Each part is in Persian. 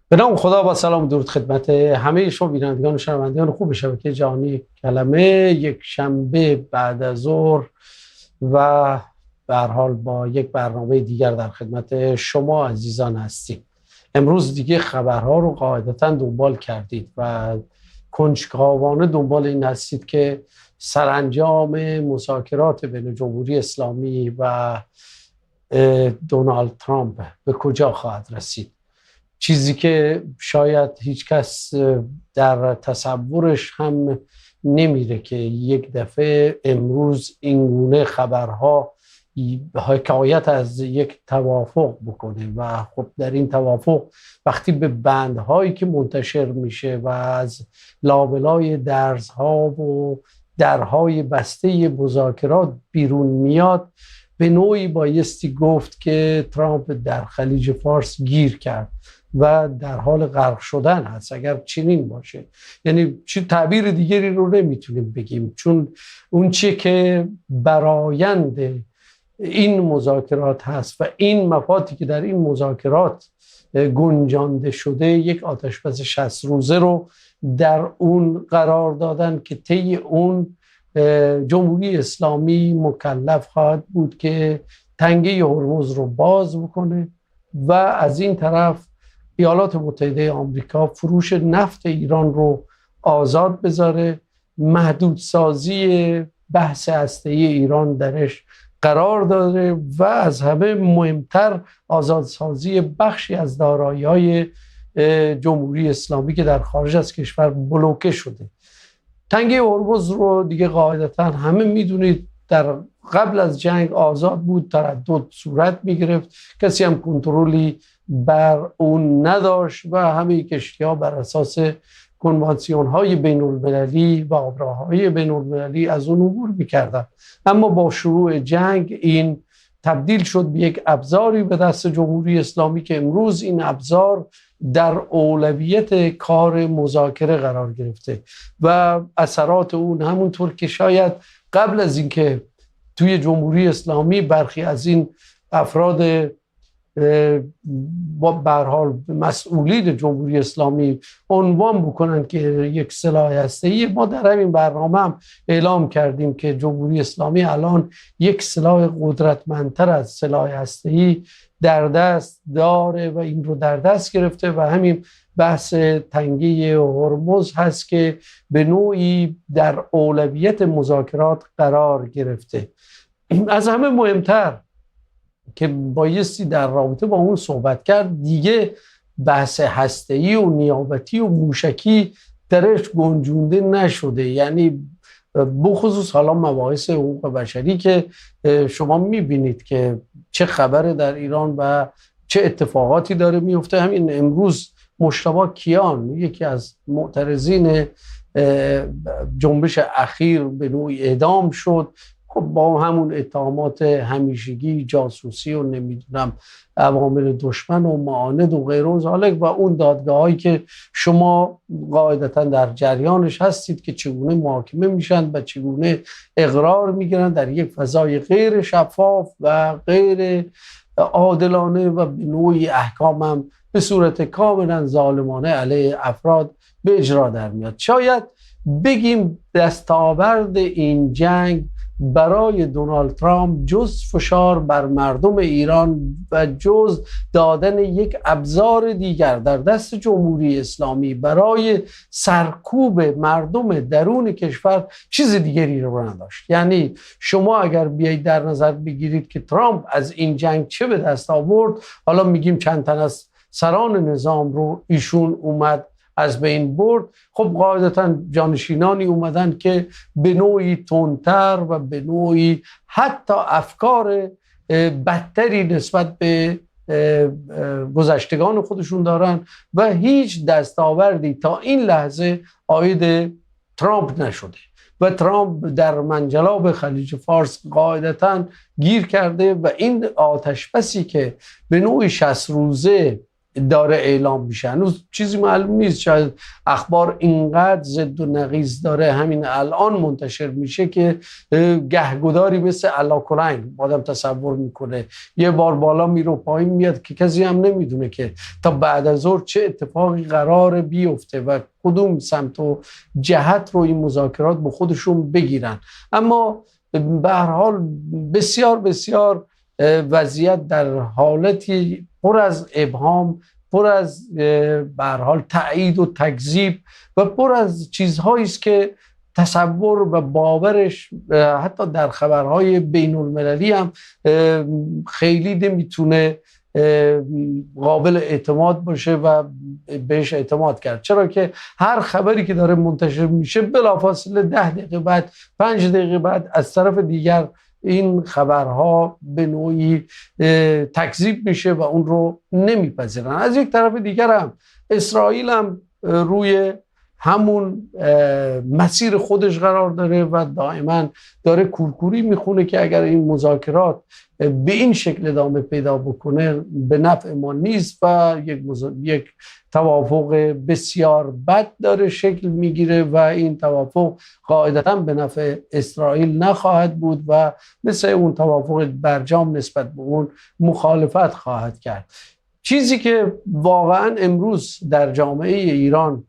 به نام خدا با سلام و درود خدمت همه شما بینندگان و شنوندگان خوب شبکه جهانی کلمه. یک شنبه بعد از ظهر و به هر حال با یک برنامه دیگر در خدمت شما عزیزان هستیم. امروز دیگه خبرها رو قاعدتا دنبال کردید و کنجکاوانه دنبال این هستید که سرانجام مذاکرات بین جمهوری اسلامی و دونالد ترامپ به کجا خواهد رسید. چیزی که شاید هیچ کس در تصورش هم نمیره که یک دفعه امروز اینگونه خبرها حکایت از یک توافق بکنه و خب در این توافق وقتی به بندهایی که منتشر میشه و از لابلای درزها و درهای بسته مذاکرات بیرون میاد، به نوعی بایستی گفت که ترامپ در خلیج فارس گیر کرد و در حال غرق شدن هست اگر چنین باشه. یعنی چه تعبیر دیگری رو نمیتونیم بگیم، چون اون چیه که برآیند این مذاکرات هست و این مفادی که در این مذاکرات گنجانده شده یک آتشبس 60 روزه رو در اون قرار دادن که طی اون جمهوری اسلامی مکلف خواهد بود که تنگه هرمز رو باز بکنه و از این طرف ایالات متحده آمریکا فروش نفت ایران رو آزاد بذاره، محدودسازی بحث هسته‌ای ایران درش قرار داره و از همه مهمتر آزادسازی بخشی از دارایی‌های جمهوری اسلامی که در خارج از کشور بلوکه شده. تنگه هرمز رو دیگه قاعدتا همه میدونید در قبل از جنگ آزاد بود، تردد صورت میگرفت، کسی هم کنترلی بر اون نداشت و همه کشتی‌ها بر اساس کنوانسیون‌های بین‌المللی و آبراه‌های بین‌المللی از اون عبور می‌کردن. اما با شروع جنگ این تبدیل شد به یک ابزاری به دست جمهوری اسلامی که امروز این ابزار در اولویت کار مذاکره قرار گرفته و اثرات اون همونطور که شاید قبل از اینکه توی جمهوری اسلامی برخی از این افراد به هر حال مسئولین جمهوری اسلامی عنوان بکنن که یک سلاح هسته‌ای، ما در همین برنامه هم اعلام کردیم که جمهوری اسلامی الان یک سلاح قدرتمندتر از سلاح هسته‌ای در دست داره و این رو در دست گرفته و همین بحث تنگه هرمز هست که به نوعی در اولویت مذاکرات قرار گرفته. از همه مهمتر که بایستی در رابطه با اون صحبت کرد، دیگه بحث هسته‌ای و نیابتی و موشکی درش گنجونده نشده. یعنی بخصوص حالا مباحث حقوق بشری که شما میبینید که چه خبره در ایران و چه اتفاقاتی داره میفته. همین امروز مجتبی کیان، یکی از معترضین جنبش اخیر، به نوعی اعدام شد. خب با همون اتهامات همیشگی، جاسوسی و نمیدونم عوامل دشمن و معاند و غیره و ذالک و اون دادگاهایی که شما قاعدتا در جریانش هستید که چگونه محاکمه میشن و چگونه اقرار میگیرن در یک فضای غیر شفاف و غیر عادلانه و به نوعی احکام هم به صورت کاملا ظالمانه علیه افراد به اجرا در میاد. شاید بگیم دستاورد این جنگ برای دونالد ترامپ جز فشار بر مردم ایران و جز دادن یک ابزار دیگر در دست جمهوری اسلامی برای سرکوب مردم درون کشور چیز دیگری رو نداشت. یعنی شما اگر بیایید در نظر بگیرید که ترامپ از این جنگ چه به دست آورد، حالا میگیم چند تن از سران نظام رو ایشون اومد از بین برد، خب قاعدتا جانشینانی اومدن که به نوعی تندتر و به نوعی حتی افکار بدتری نسبت به گذشتگان خودشون دارن و هیچ دستاوردی تا این لحظه عاید ترامپ نشده و ترامپ در منجلاب خلیج فارس قاعدتا گیر کرده و این آتشبسی که به نوعی 60 روزه داره اعلام میشه. هنوز چیزی معلوم نیست، شاید اخبار اینقدر زد و نقیض داره همین الان منتشر میشه که گهگداری مثل علاکلنگ آدم تصور میکنه یه بار بالا میره و پایین میاد که کسی هم نمیدونه که تا بعد از ظهر چه اتفاقی قرار بیفته و کدوم سمت و جهت رو این مذاکرات به خودشون بگیرن. اما به هر حال بسیار بسیار وضعیت در حالتی پر از ابهام، پر از به هر حال تایید و تکذیب و پر از چیزهایی است که تصور و باورش حتی در خبرهای بین المللی هم خیلی نمیتونه قابل اعتماد باشه و بهش اعتماد کرد. چرا که هر خبری که داره منتشر میشه بلافاصله 10 دقیقه بعد 5 دقیقه بعد از طرف دیگر این خبرها به نوعی تکذیب میشه و اون رو نمیپذیرن. از یک طرف دیگر هم اسرائیل هم روی همون مسیر خودش قرار داره و دائما داره کورکوری میخونه که اگر این مذاکرات به این شکل ادامه پیدا بکنه به نفع ما نیست و یک توافق بسیار بد داره شکل میگیره و این توافق قاعدتاً به نفع اسرائیل نخواهد بود و مثل اون توافق برجام نسبت به اون مخالفت خواهد کرد. چیزی که واقعاً امروز در جامعه ایران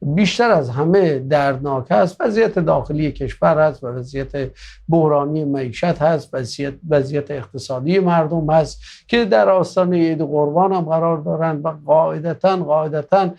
بیشتر از همه دردناک هست وضعیت داخلی کشور هست و وضعیت بحرانی معیشت هست، وضعیت اقتصادی مردم هست که در آستانه عید قربان هم قرار دارن و قاعدتاً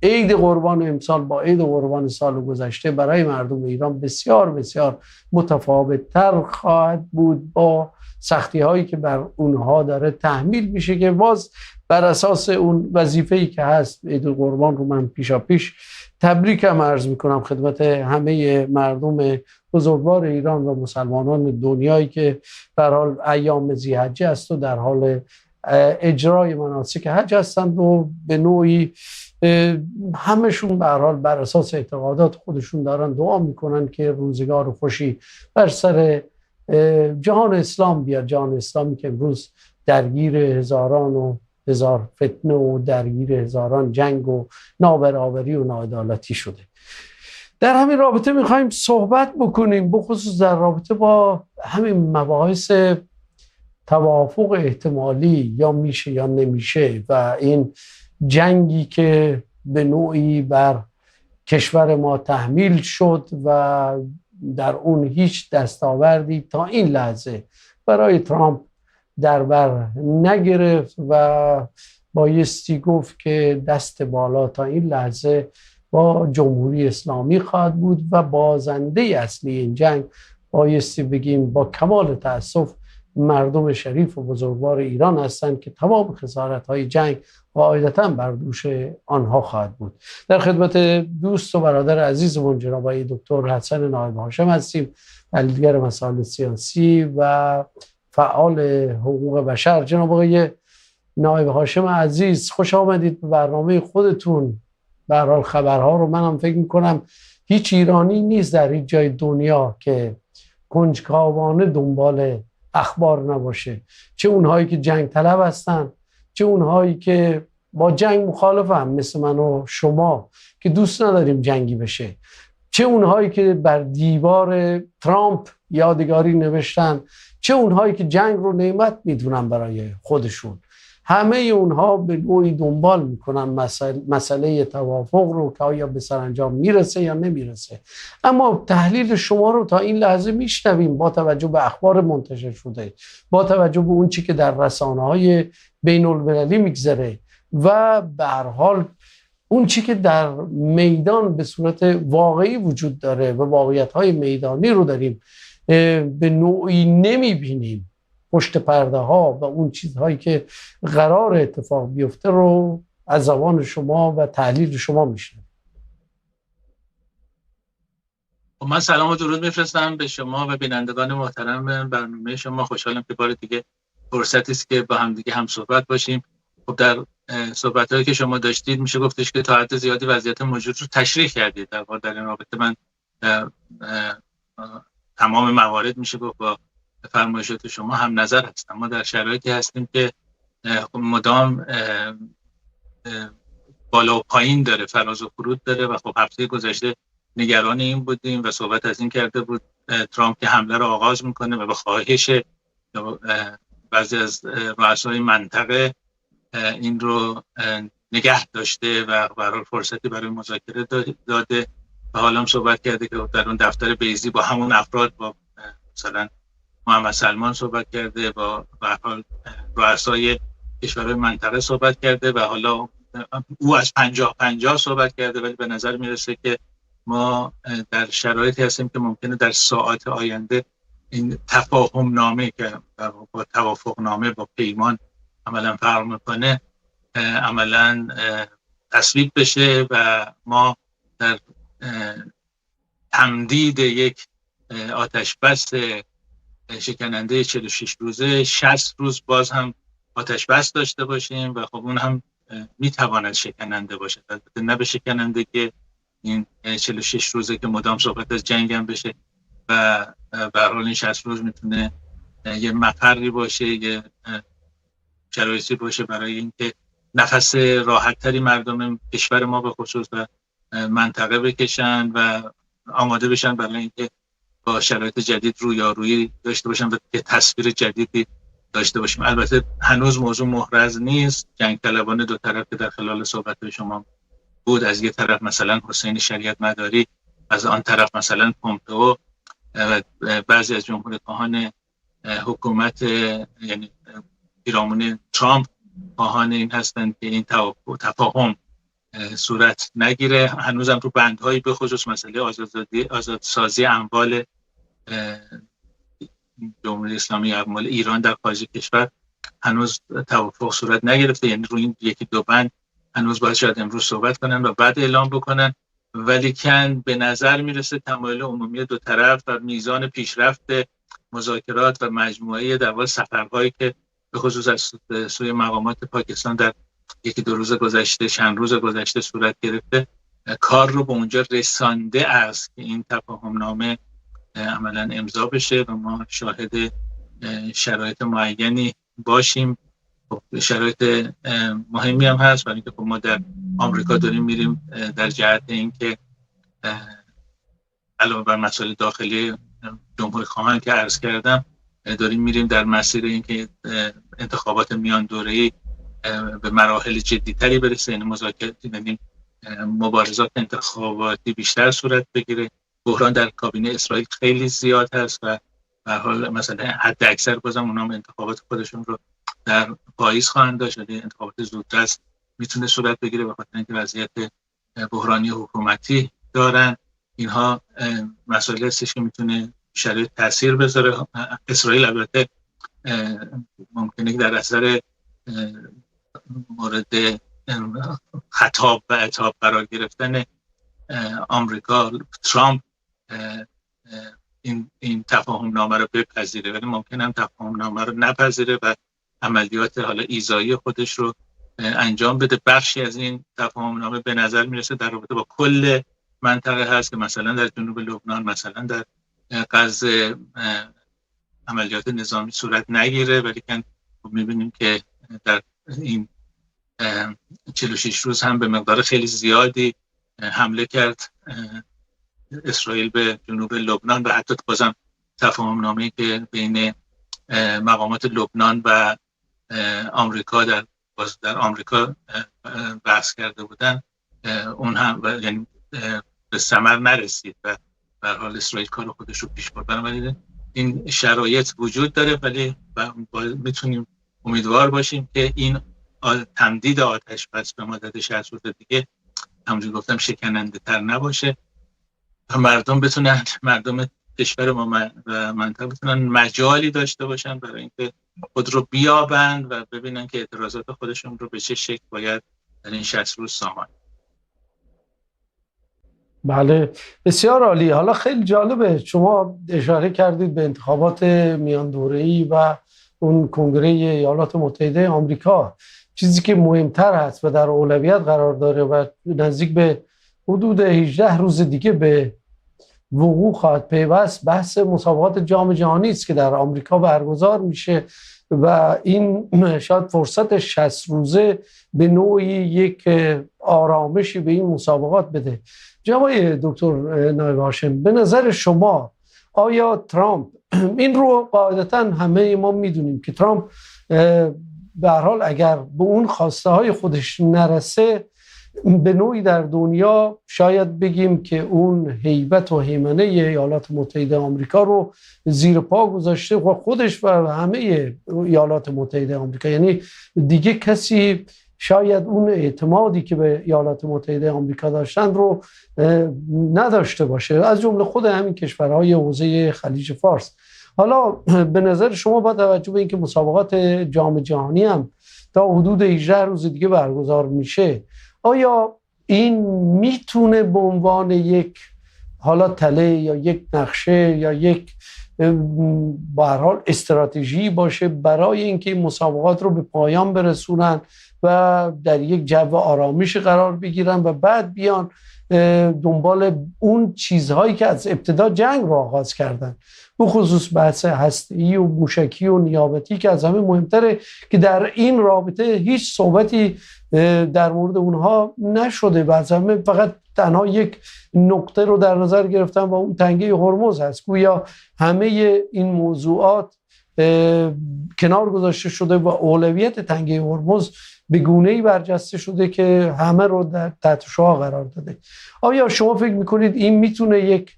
عید قربان امسال با عید قربان سال گذشته برای مردم ایران بسیار بسیار متفاوت‌تر خواهد بود با سختی هایی که بر اونها داره تحمیل میشه که باز بر اساس اون وظیفه‌ای که هست عید قربان رو من پیشاپیش تبریکم عرض میکنم خدمت همه مردم بزرگوار ایران و مسلمانان دنیایی که در حال ایام ذی‌حجه است و در حال اجرای مناسک حج هستند و به نوعی همشون به هر حال بر اساس اعتقادات خودشون دارن دعا میکنن که روزگار خوشی بر سر جهان اسلام بیاد، جهان اسلامی که امروز درگیر هزاران و هزار فتنه و درگیر هزاران جنگ و نابرابری و ناعدالتی شده. در همین رابطه میخوایم صحبت بکنیم بخصوص در رابطه با همین مباحث توافق احتمالی یا میشه یا نمیشه و این جنگی که به نوعی بر کشور ما تحمیل شد و در اون هیچ دستاوردی تا این لحظه برای ترامپ در بر نگرفت و بایستی گفت که دست بالا تا این لحظه با جمهوری اسلامی خواهد بود و بازنده اصلی این جنگ بایستی بگیم با کمال تأسف مردم شریف و بزرگوار ایران هستند که تمام خسارت‌های جنگ قاعدتاً بر دوش آنها خواهد بود. در خدمت دوست و برادر عزیزمون جناب آقای دکتر حسن نایب هاشم هستیم، تحلیلگر مسائل سیاسی و فعال حقوق بشر. جناب آقای نایب هاشم عزیز خوش آمدید به برنامه خودتون. به هر حال خبرها رو منم فکر می‌کنم هیچ ایرانی نیست در هیچ جای دنیا که کنجکاوانه دنبال اخبار نباشه، چه اونهایی که جنگ طلب هستن چه اونهایی که با جنگ مخالفن مثل من و شما که دوست نداریم جنگی بشه، چه اونهایی که بر دیوار ترامپ یادگاری نوشتن، چه اونهایی که جنگ رو نعمت میدونن برای خودشون. همه اونها به نوعی دنبال میکنن مسئله توافق رو که آیا به سرانجام میرسه یا نمیرسه. اما تحلیل شما رو تا این لحظه میشنویم با توجه به اخبار منتشر شده، با توجه به اون چی که در رسانه‌های بین المللی میگذره و به هر حال اون چی که در میدان به صورت واقعی وجود داره و واقعیت‌های میدانی رو داریم به نوعی نمیبینیم. پشت پرده ها و اون چیزهایی که قرار اتفاق بیفته رو از زبان شما و تحلیل شما میشنم. من سلام و درود میفرستم به شما و بینندگان محترم برنامه شما. خوشحالم که بار دیگه فرصتی است که با هم دیگه هم صحبت باشیم. خب در صحبت‌هایی که شما داشتید میشه گفتش که تا حد زیادی وضعیت موجود رو تشریح کردید. در واقع در این رابطه من تمام موارد میشه گفت با فرمایشات شما هم نظر هستم. ما در شرایطی هستیم که مدام بالا و پایین داره، فراز و فرود داره و خب هفته گذشته نگران این بودیم و صحبت از این کرده بود ترامپ که حمله رو آغاز میکنه و به خواهش بعضی از رؤسای منطقه این رو نگه داشته و برای فرصتی برای مذاکره داده و حالا هم صحبت کرده که در اون دفتر بیضی با همون افراد، با مثلا محمد سلمان صحبت کرده، با به حال رؤسای کشورهای منطقه صحبت کرده و حالا او از 50-50 صحبت کرده، ولی به نظر میرسه که ما در شرایطی هستیم که ممکنه در ساعات آینده این تفاهم نامه که با توافق نامه با پیمان عملا فرق میکنه عملا تصویب بشه و ما در تمدید یک آتش بس شکننده 46 روزه 60 روز باز هم آتش بس داشته باشیم و خب اون هم میتواند شکننده باشه، نه به شکننده که این 46 روزه که مدام صحبت از جنگ هم بشه و به هر حال این 60 روز میتونه یه مفری باشه، یه شرایطی باشه برای اینکه نفس راحت‌تری مردم کشور ما به خصوص و منطقه بکشن و آماده بشن برای اینکه با شرایط جدید رویارویی داشته باشن و که تصویر جدیدی داشته باشیم. البته هنوز موضوع محرز نیست. جنگ طلبان دو طرف که در خلال صحبت شما بود، از یه طرف مثلا حسین شریعت مداری، از آن طرف مثلا پومپئو و بعضی از جمهوری‌خواهان حکومت یعنی پیرامون ترامپ خواهان این هستند که این تفاهم صورت نگیره. هنوزم تو بندهایی به خصوص مسئله آزادسازی اموال جمهوری اسلامی، اموال ایران در خارج کشور هنوز توافق صورت نگرفته، یعنی روی این یکی دو بند هنوز باید شاید امروز صحبت کنن و بعد اعلام بکنن، ولی کن به نظر میرسه تمایل عمومی دو طرف و میزان پیشرفت مذاکرات و مجموعه در واقع سفرهایی که به خصوص از سوی مقامات پاکستان در یکی دو روز گذشته، چند روز گذشته صورت گرفته، کار رو به اونجا رسانده است که این تفاهم نامه عملا امضا بشه و ما شاهد شرایط معینی باشیم. شرایط مهمی هم هست، برای اینکه ما در آمریکا داریم میریم در جهت اینکه علاوه بر مسائل داخلی جمهوری خواهان که عرض کردم، داریم میریم در مسیر اینکه انتخابات میان دوره‌ای به مراحل جدی‌تری برسه، یعنی مذاکرات، یعنی مبارزات انتخاباتی بیشتر صورت بگیره. بحران در کابینه اسرائیل خیلی زیاد هست و به هر حال مثلا حد اکثر بازم اونها انتخابات خودشون رو در پاییز خواهند داشت، ولی انتخابات زودرس میتونه صورت بگیره به خاطر اینکه وضعیت بحرانی حکومتی دارن. اینها مسائلی هستش که میتونه شرایط تاثیر بذاره. اسرائیل البته ممکنه در اثر مورد خطاب و عتاب قرار گرفتن آمریکا، ترامپ این تفاهم نامه رو بپذیره، ولی ممکنه هم تفاهم نامه رو نپذیره و عملیات حالا ایذایی خودش رو انجام بده. بخشی از این تفاهم نامه به نظر میرسه در رابطه با کل منطقه هست که مثلا در جنوب لبنان، مثلا در غزه عملیات نظامی صورت نگیره، ولی که میبینیم که در این 46 روز هم به مقدار خیلی زیادی حمله کرد اسرائیل به جنوب لبنان و حتی بازم تفاهم نامه‌ای که بین مقامات لبنان و آمریکا در آمریکا بحث کرده بودن، اون هم یعنی به ثمر نرسید و به هر حال اسرائیل کار خودش رو پیش برد. بنابراین این شرایط وجود داره، ولی میتونیم امیدوار باشیم که این تمدید آتش بس به مدت 60 روز دیگه همونجور گفتم شکننده تر نباشه و مردم کشور ما و منطقه بتونن مجالی داشته باشن برای اینکه خود رو بیابند و ببینن که اعتراضات خودشون رو به چه شکل باید در این 60 روز سامان. بله، بسیار عالی. حالا خیلی جالبه شما اشاره کردید به انتخابات میان دوره‌ای و اون کنگره ایالات متحده آمریکا. چیزی که مهمتر هست و در اولویت قرار داره و نزدیک به حدود 18 روز دیگه به وقوع خواهد پیوست، بحث مسابقات جام جهانی است که در آمریکا برگزار میشه و این شاید فرصت 60 روزه به نوعی یک آرامشی به این مسابقات بده. جناب دکتر نایب هاشم، به نظر شما آیا ترامپ، این رو قاعدتا همه ما میدونیم که ترامپ به هر حال اگر به اون خواسته های خودش نرسه، به نوعی در دنیا شاید بگیم که اون هیبت و هیمنه ایالات متحده آمریکا رو زیر پا گذاشته و خودش و همه ایالات متحده آمریکا، یعنی دیگه کسی شاید اون اعتمادی که به ایالات متحده آمریکا داشتن رو نداشته باشه، از جمله خود همین کشورهای حوزه خلیج فارس. حالا به نظر شما با توجه به اینکه مسابقات جام جهانی هم تا حدود 18 روز دیگه برگزار میشه، آیا این میتونه به عنوان یک حالا تله یا یک نقشه یا یک به هر حال استراتژی باشه برای اینکه این مسابقات رو به پایان برسونن و در یک جو آرامش قرار بگیرن و بعد بیان دنبال اون چیزهایی که از ابتدا جنگ رو آغاز کردن، به خصوص بحث هسته‌ای و موشکی و نیابتی که از همه مهمتره که در این رابطه هیچ صحبتی در مورد اونها نشده و از همه فقط تنها یک نقطه رو در نظر گرفتن و اون تنگه هرمز هست. گویا همه این موضوعات کنار گذاشته شده و اولویت تنگه هرمز به گونه‌ای برجسته شده که همه رو در تحت شعاع قرار داده. آیا شما فکر میکنید این میتونه یک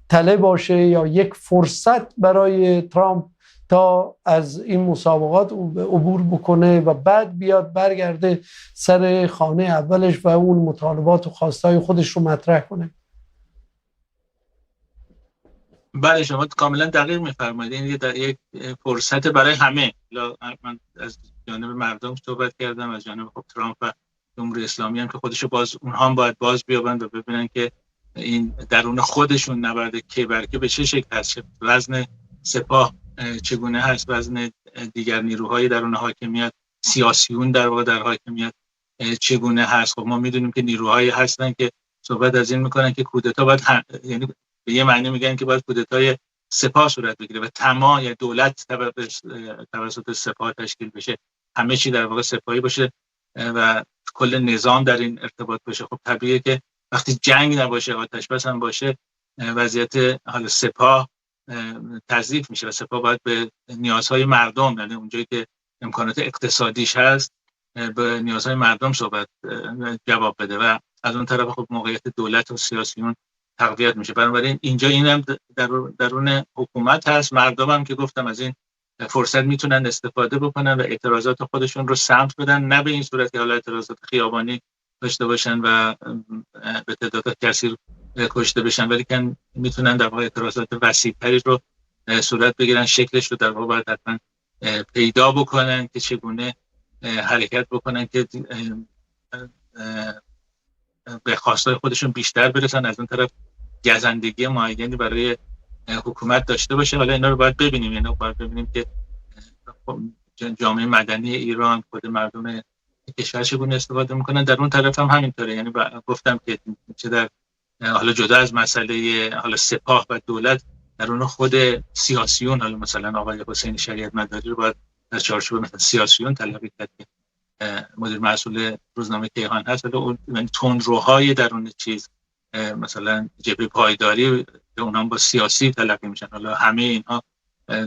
تله باشه یا یک فرصت برای ترامپ تا از این مسابقات عبور بکنه و بعد بیاد برگرده سر خانه اولش و اون مطالبات و خواستهای خودش رو مطرح کنه؟ بله، شما کاملا دقیق میفرمایید. این یک فرصت برای همه. من از جانب مردم صحبت کردم، از جانب ترامپ و جمهوری اسلامی هم که خودشو اونها هم باید باز بیابند و ببینن که این درون خودشون نبرد که برکه به چه شکل هست، وزن سپاه چگونه هست، وزن دیگر نیروهای درون حاکمیت، سیاسیون در واقع در حاکمیت چگونه هست. خب ما میدونیم که نیروهایی هستن که صحبت از این میکنن که کودتا باید یعنی به یه معنی میگن که باید کودتای سپاه صورت بگیره و تمام یا دولت توسط سپاه تشکیل بشه، همه چی در واقع سپاهی باشه و کل نظام در این ارتباط باشه. خب طبیعیه که وقتی جنگ نباشه، آتش بس هم باشه، وضعیت حال سپاه تضعیف میشه و سپاه باید به نیازهای مردم، یعنی اونجایی که امکانات اقتصادیش هست، به نیازهای مردم جواب بده و از اون طرف خب موقعیت دولت و سیاسیون تقویت میشه. بنابراین اینجا اینم درون حکومت هست. مردم هم که گفتم از این فرصت میتونن استفاده بکنن و اعتراضات خودشون رو سمت بدن، نه به این صورت که حالا اعتراضات خیابانی داشته باشن و به تعداد کثیر کشته بشن، ولی که میتونن در واقع اعتراضات وسیع‌تری رو صورت بگیرن. شکلش رو در واقع باید حتما پیدا بکنن که چگونه حرکت بکنن که به خواستای خودشون بیشتر برسن، از اون طرف گزندگی معینی برای حکومت داشته باشه. حالا اینا رو باید ببینیم، یعنی باید ببینیم که جامعه مدنی ایران، خود مردم کشور چگونه استفاده میکنن. در اون طرف هم همینطوره، یعنی گفتم که چه در حالا جدا از مسئله حالا سپاه و دولت، در اون خود سیاسیون، حالا مثلا آقای حسین شریعت مداری رو باید در چارچوب مثلا سیاسیون تلقی کرد که مدیر مسئول روزنامه کیهان هست، ولی اون تندروهای درون چیز مثلا جبهه پایداری اونها با سیاسی تلقی میشن. حالا همه اینها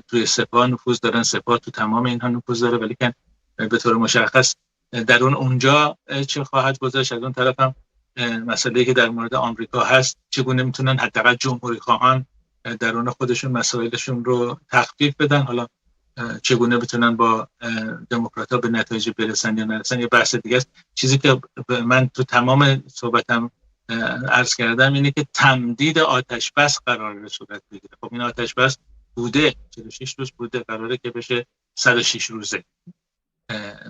توی سپاه نفوذ دارن، سپاه تو تمام اینها نفوذ داره، ولی که به طور مشخص درون اونجا چه خواهد گذاشت. از اون طرف هم مسئله‌ای که در مورد آمریکا هست، چگونه میتونن حداقل جمهوری خواهان درون خودشون مسائلشون رو تخفیف بدن، حالا چگونه بتونن با دموکرات‌ها به نتایج برسن یا نرسن یه بحث دیگه است. چیزی که من تو تمام صحبتم عرض کردم اینه که تمدید آتش بس قراره صورت بگیره. خب این آتش بس بوده 46 روز بوده، قراره که بشه 106 روزه.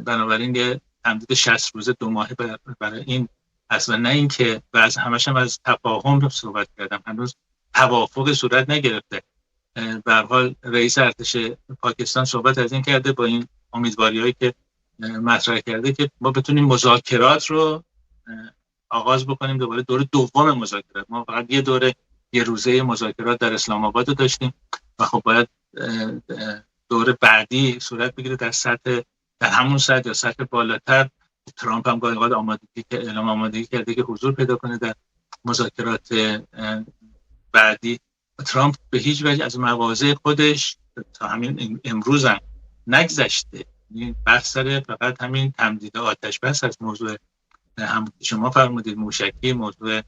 بنابراین یه تمدید 60 روزه 2 ماهه برای این اصلا، نه این که بعض همش هم از تفاهم صحبت کردم، هنوز توافق صورت نگرفته. به هر حال رئیس ارتش پاکستان صحبت از این کرده با این امیدواری‌هایی که مطرح کرده که ما بتونیم مذاکرات رو آغاز بکنیم، دوباره دور دوم مذاکرات. ما فقط یه روزه مذاکرات در اسلام آباد داشتیم و خب باید دور بعدی صورت بگیره در همون سطح یا سطح بالاتر. ترامپ هم گاهی اعلام آمادگی کرده که حضور پیدا کنه در مذاکرات بعدی. ترامپ به هیچ وجه از مواضع خودش تا همین امروز هم نگذشته. این بحث سر فقط همین تمدید آتش بس از موضوع هم شما فرمودید موشکی، موضوع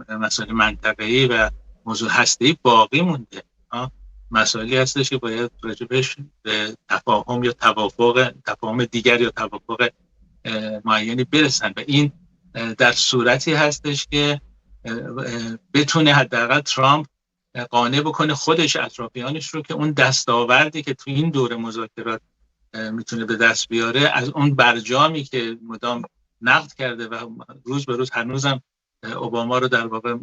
مسائل منطقه‌ای و موضوع هسته‌ای باقی مونده. مسائلی هستش که باید راجبش به تفاهم یا تفاهم دیگر یا توافق معینی برسن و این در صورتی هستش که بتونه حداقل ترامپ قانع بکنه خودش اطرافیانش رو که اون دستاوردی که تو این دوره مذاکرات میتونه به دست بیاره از اون برجامی که مدام نقد کرده و روز به روز هنوزم اوباما رو در واقع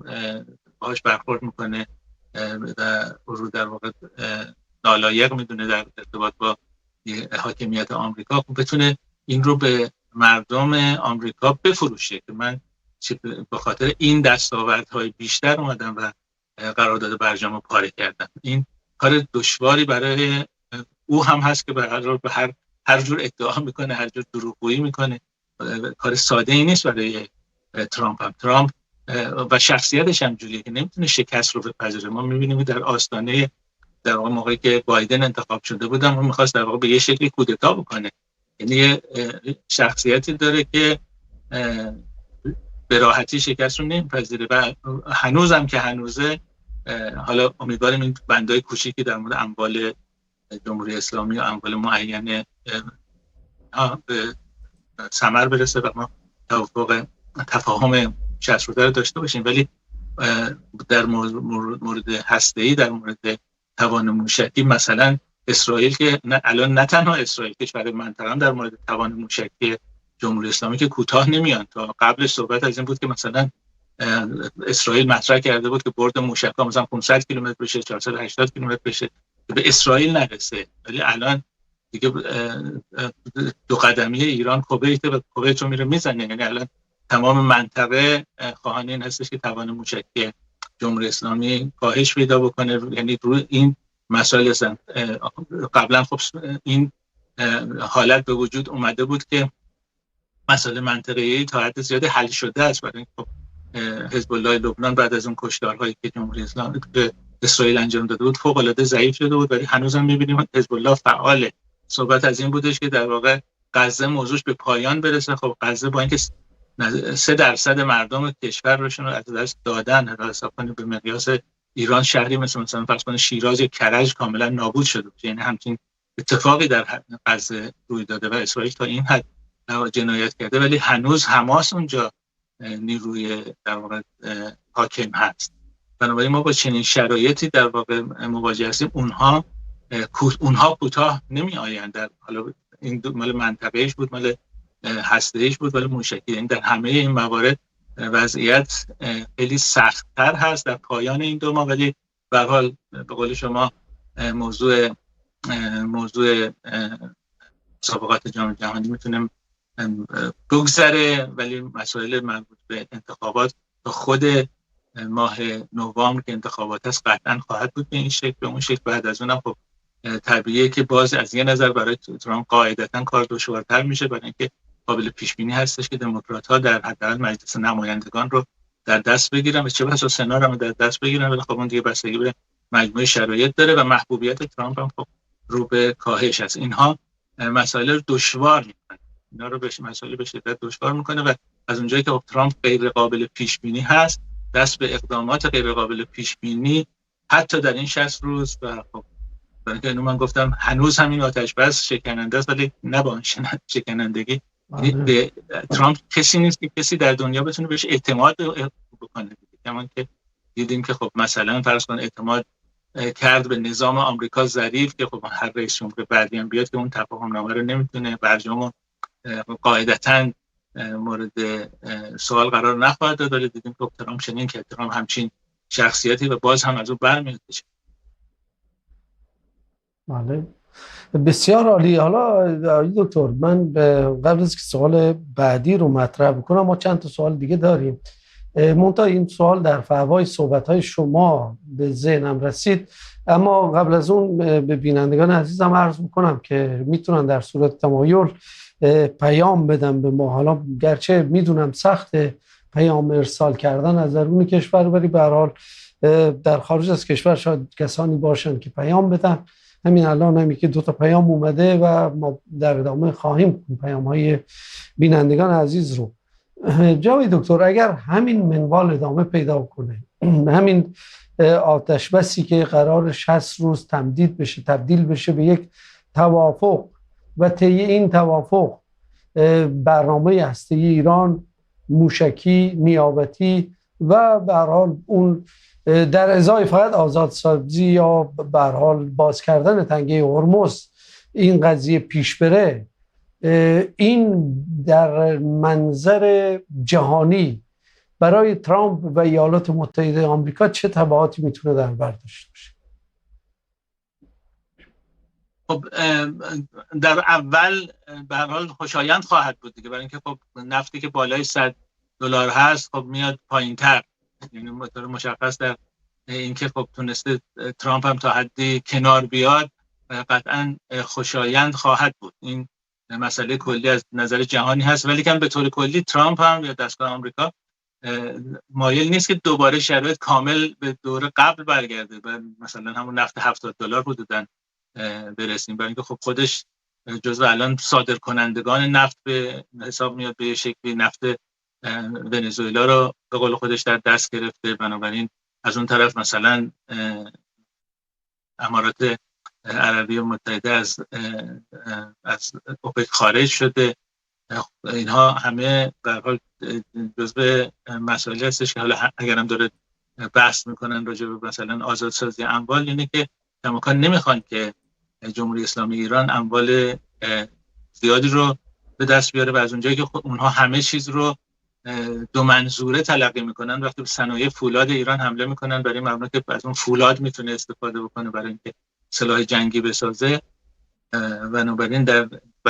باهاش برخورد میکنه و رو در واقع نالایق میدونه در ارتباط با حاکمیت آمریکا، بتونه این رو به مردم آمریکا بفروشه که من به خاطر این دستاوردهای بیشتر اومدم و قرارداد برجام رو پاره کردم. این کار دشواری برای او هم هست که به هر جور ادعا میکنه، هر جور دروغگویی میکنه. کار ساده ای نیست برای ترامپ هم. ترامپ و شخصیتش هم جوریه که نمیتونه شکست رو بپذیره. ما میبینیم در آستانه در واقع موقعی که بایدن انتخاب شده بود اون میخواست در واقع به یه شکلی کودتا بکنه. یعنی شخصیتی داره که به راحتی شکست رو نمیپذیره و هنوزم که هنوزه. حالا امیدواریم این بندای کوچیکی در مورد اموال جمهوری اسلامی و اموال معین به ثمر برسه و ما تفاهم شخصیت رو داشته باشیم، ولی در مورد هسته‌ای، در مورد توان موشکی مثلا اسرائیل که الان نه تنها اسرائیل، کشور منطقه هم در مورد توان موشکی جمهوری اسلامی که کوتاه نمیان. تا قبلش صحبت از این بود که مثلا اسرائیل مطرح کرده بود که برد موشک‌ها مثلا 500 کیلومتر بشه، 480 کیلومتر بشه که به اسرائیل نرسه، ولی الان دیگه دو قدمی ایران کویت و کویت رو میره میزنه. یعنی الان تمام منطقه خواهان این هستش که توان موشکی جمهوری اسلامی کاهش پیدا بکنه. یعنی روی این مسائل هستن. قبلا خب این حالت به وجود اومده بود که مسائل منطقه‌ای تا حد زیادی حل شده است، برای خب حزب الله لبنان بعد از اون کشتارهایی که جمهوری اسلامی به اسرائیل انجام داده بود فوق‌العاده ضعیف شده بود، ولی هنوزم می‌بینیم حزب الله فعاله. صحبت از این بودش که در واقع غزه موضوعش به پایان برسه. خب غزه با اینکه 3% مردم کشور روشون رو از دست دادن، حساب کنید به مقیاس ایران شهری مثلا فرض کنید شیراز یا کرج کاملا نابود شده. یعنی همچین اتفاقی در غزه روی داده و اسرائیل تا این حد جنایت کرده، ولی هنوز حماس اونجا نیروی در واقع حاکم هست. بنابراین ما با چنین شرایطی در واقع مواجه هستیم. اونها کوتاه نمی آیند. در حالا این مال منطقه‌ایش بود، مال هسته‌ایش بود، ولی موشکی. یعنی در همه این موارد وضعیت خیلی سخت‌تر هست در پایان این 2 ماه، ولی به هر حال به قول شما موضوع مسابقات جام جهانی میتونه بگذره، ولی مسائل مربوط به انتخابات تا خود ماه نوامبر که انتخابات هست قطعا خواهد بود به این شکل. به اون شکل بعد از اونم خب طبیعیه که باز از یه نظر برای ترامپ قاعدتاً کار دشوارتر میشه، برای اینکه قابل پیش بینی هستش که دموکرات‌ها در حداقل مجلس نمایندگان رو در دست بگیرن و چه بسا سنا رو در دست بگیرن، ولی خب اون دیگه بستگی به مجموعه شرایط داره و محبوبیت ترامپ هم خب رو به کاهش است. اینها مسائل رو دشوار میکنه، اینا رو مسائل به شدت دشوار میکنه و از اونجایی که ترامپ غیر قابل پیش بینی هست دست به اقدامات غیر قابل پیش بینی حتی در این 60 روز و خب برای اینکه من گفتم هنوز همین آتش بس شکننده است، ولی نه با شکنندگی. به ترامپ کسی نیست که کسی در دنیا بتونه بهش اعتماد بکنه. همون که دیدیم که خب مثلا فرض کن اعتماد کرد به نظام آمریکا ظریف که خب هر رئیس جمهور بعدی هم بیاد که اون تفاهم نامه رو نمیتونه برجام قاعدتاً مورد سوال قرار نخواهد داد، ولی دیدیم که ترامپ چنین که ترامپ همچین شخصیتی و باز هم از اون برمیاد. بله بسیار عالی. حالا دکتر من قبل از که سوال بعدی رو مطرح بکنم ما چند تا سوال دیگه داریم. منتها این سوال در فوای صحبت‌های شما به ذهنم رسید، اما قبل از اون به بینندگان عزیزم عرض میکنم که میتونن در صورت تمایل پیام بدن به ما. حالا گرچه میدونم سخت پیام ارسال کردن از درون کشور، ولی به هر حال در خارج از کشور شاید کسانی باشن که پیام بدن. همین الان همی که 2 تا پیام اومده و ما در ادامه خواهیم پیام‌های بینندگان عزیز رو. جناب دکتر، اگر همین منوال ادامه پیدا کنه، همین آتش بسی که قرار 60 روز تبدیل بشه به یک توافق و طی این توافق برنامه هسته‌ای ایران، موشکی، نیابتی و به هر حال اون در ازای فقط آزادسازی یا به هر حال باز کردن تنگه هرمز این قضیه پیش بره، این در منظر جهانی برای ترامپ و ایالات متحده آمریکا چه تبعاتی میتونه در بر داشته باشه؟ خب در اول به هر حال خوشایند خواهد بود دیگه، برای اینکه خب نفتی که بالای $100 هست خب میاد پایین‌تر، یعنی مشخص در اینکه خب تونسته ترامپ هم تا حدی کنار بیاد قطعا خوشایند خواهد بود. این مسئله کلی از نظر جهانی هست، ولی که به طور کلی ترامپ هم یا دستگاه آمریکا مایل نیست که دوباره شرایط کامل به دور قبل برگرده و مثلا همون نفت $70 حدوداً برسیم، برای اینکه خب خودش جزو الان صادر کنندگان نفت به حساب میاد، به شکلی نفت ونزوئلا رو به قول خودش در دست گرفته. بنابراین از اون طرف مثلا امارات عربی متحده از اوپک خارج شده. اینها همه به هر حال جزو مسائلی هستش که حالا اگرم داره بحث میکنن راجع به مثلا آزادسازی اموال، اینه که کماکان نمیخوان که جمهوری اسلامی ایران اموال زیادی رو به دست بیاره و از اونجایی که اونها همه چیز رو 2 منظوره تلقی میکنن، وقتی به صنایع فولاد ایران حمله میکنن برای مبنا که از اون فولاد میتونه استفاده بکنه برای اینکه سلاح جنگی بسازه. بنابراین در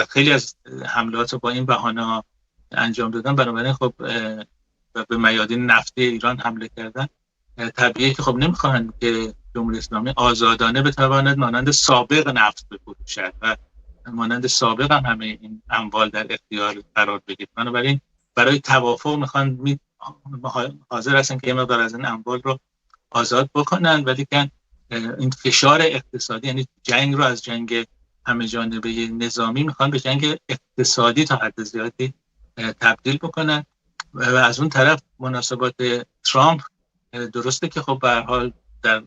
خیلی از حملات رو با این بهانه انجام دادن، بنابراین خب به میادین نفتی ایران حمله کردن. طبیعیه که خب نمیخواهند که جمهوری اسلامی آزادانه بتواند مانند سابق نفت بفروشد و مانند سابق هم همه این اموال در اختیار قرار بگیرد. بنابراین برای توافق میخوان حاضر هستن که یه مقدار از این اموال رو آزاد بکنن، ولی که این فشار اقتصادی، یعنی جنگ رو از جنگ همه جانبه نظامی میخوان به جنگ اقتصادی تا حد زیادی تبدیل بکنن. و از اون طرف مناسبات ترامپ درسته که خب به هر حال در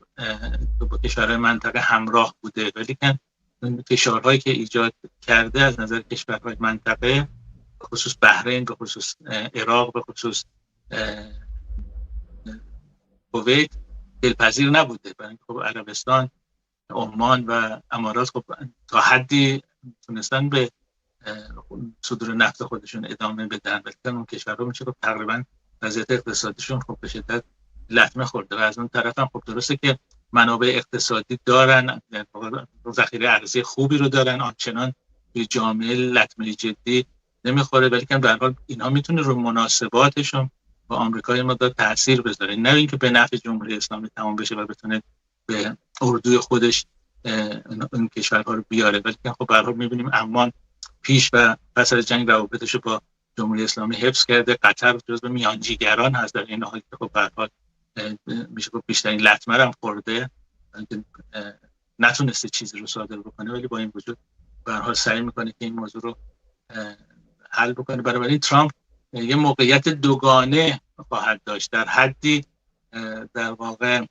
کشورهای منطقه همراه بوده، ولی که فشارهایی که ایجاد کرده از نظر کشورهای منطقه، به خصوص بحرین، به خصوص عراق، به خصوص کویت دلپذیر نبوده. برای اینکه خب عربستان، عمان و امارات خب تا حدی تونستن به صدور نفت خودشون ادامه بدن، ولی اون کشورها میشه خب تقریبا وضعیت اقتصادیشون خب به شدت لطمه خورده. و از اون طرف هم خب درسته که منابع اقتصادی دارن، ذخیره ارزی خوبی رو دارن، آنچنان به جامعه لطمه جدی نمیخوره، ولی که به هر حال اینها میتونه رو مناسباتشون با آمریکا مقدار تاثیر بذاره، نه اینکه به نفع جمهوری اسلامی تمام بشه و بتونه به اردوی خودش این کشورها رو بیاره. ولی که خب به هر حال میبینیم عمان پیش و پس از جنگ روابطش رو با جمهوری اسلامی حفظ کرده. قطر جزو میانجیگران هست در این حال که خب به هر حال میشه گفت بیشترین لطمه رو هم خورده، نتونسته چیزی رو صادر بکنه، ولی با این وجود به هر حال سعی میکنه که این موضوع رو حل بکنه. بنابراین ترامپ یه موقعیت دوگانه خواهد داشت، در حدی در واقع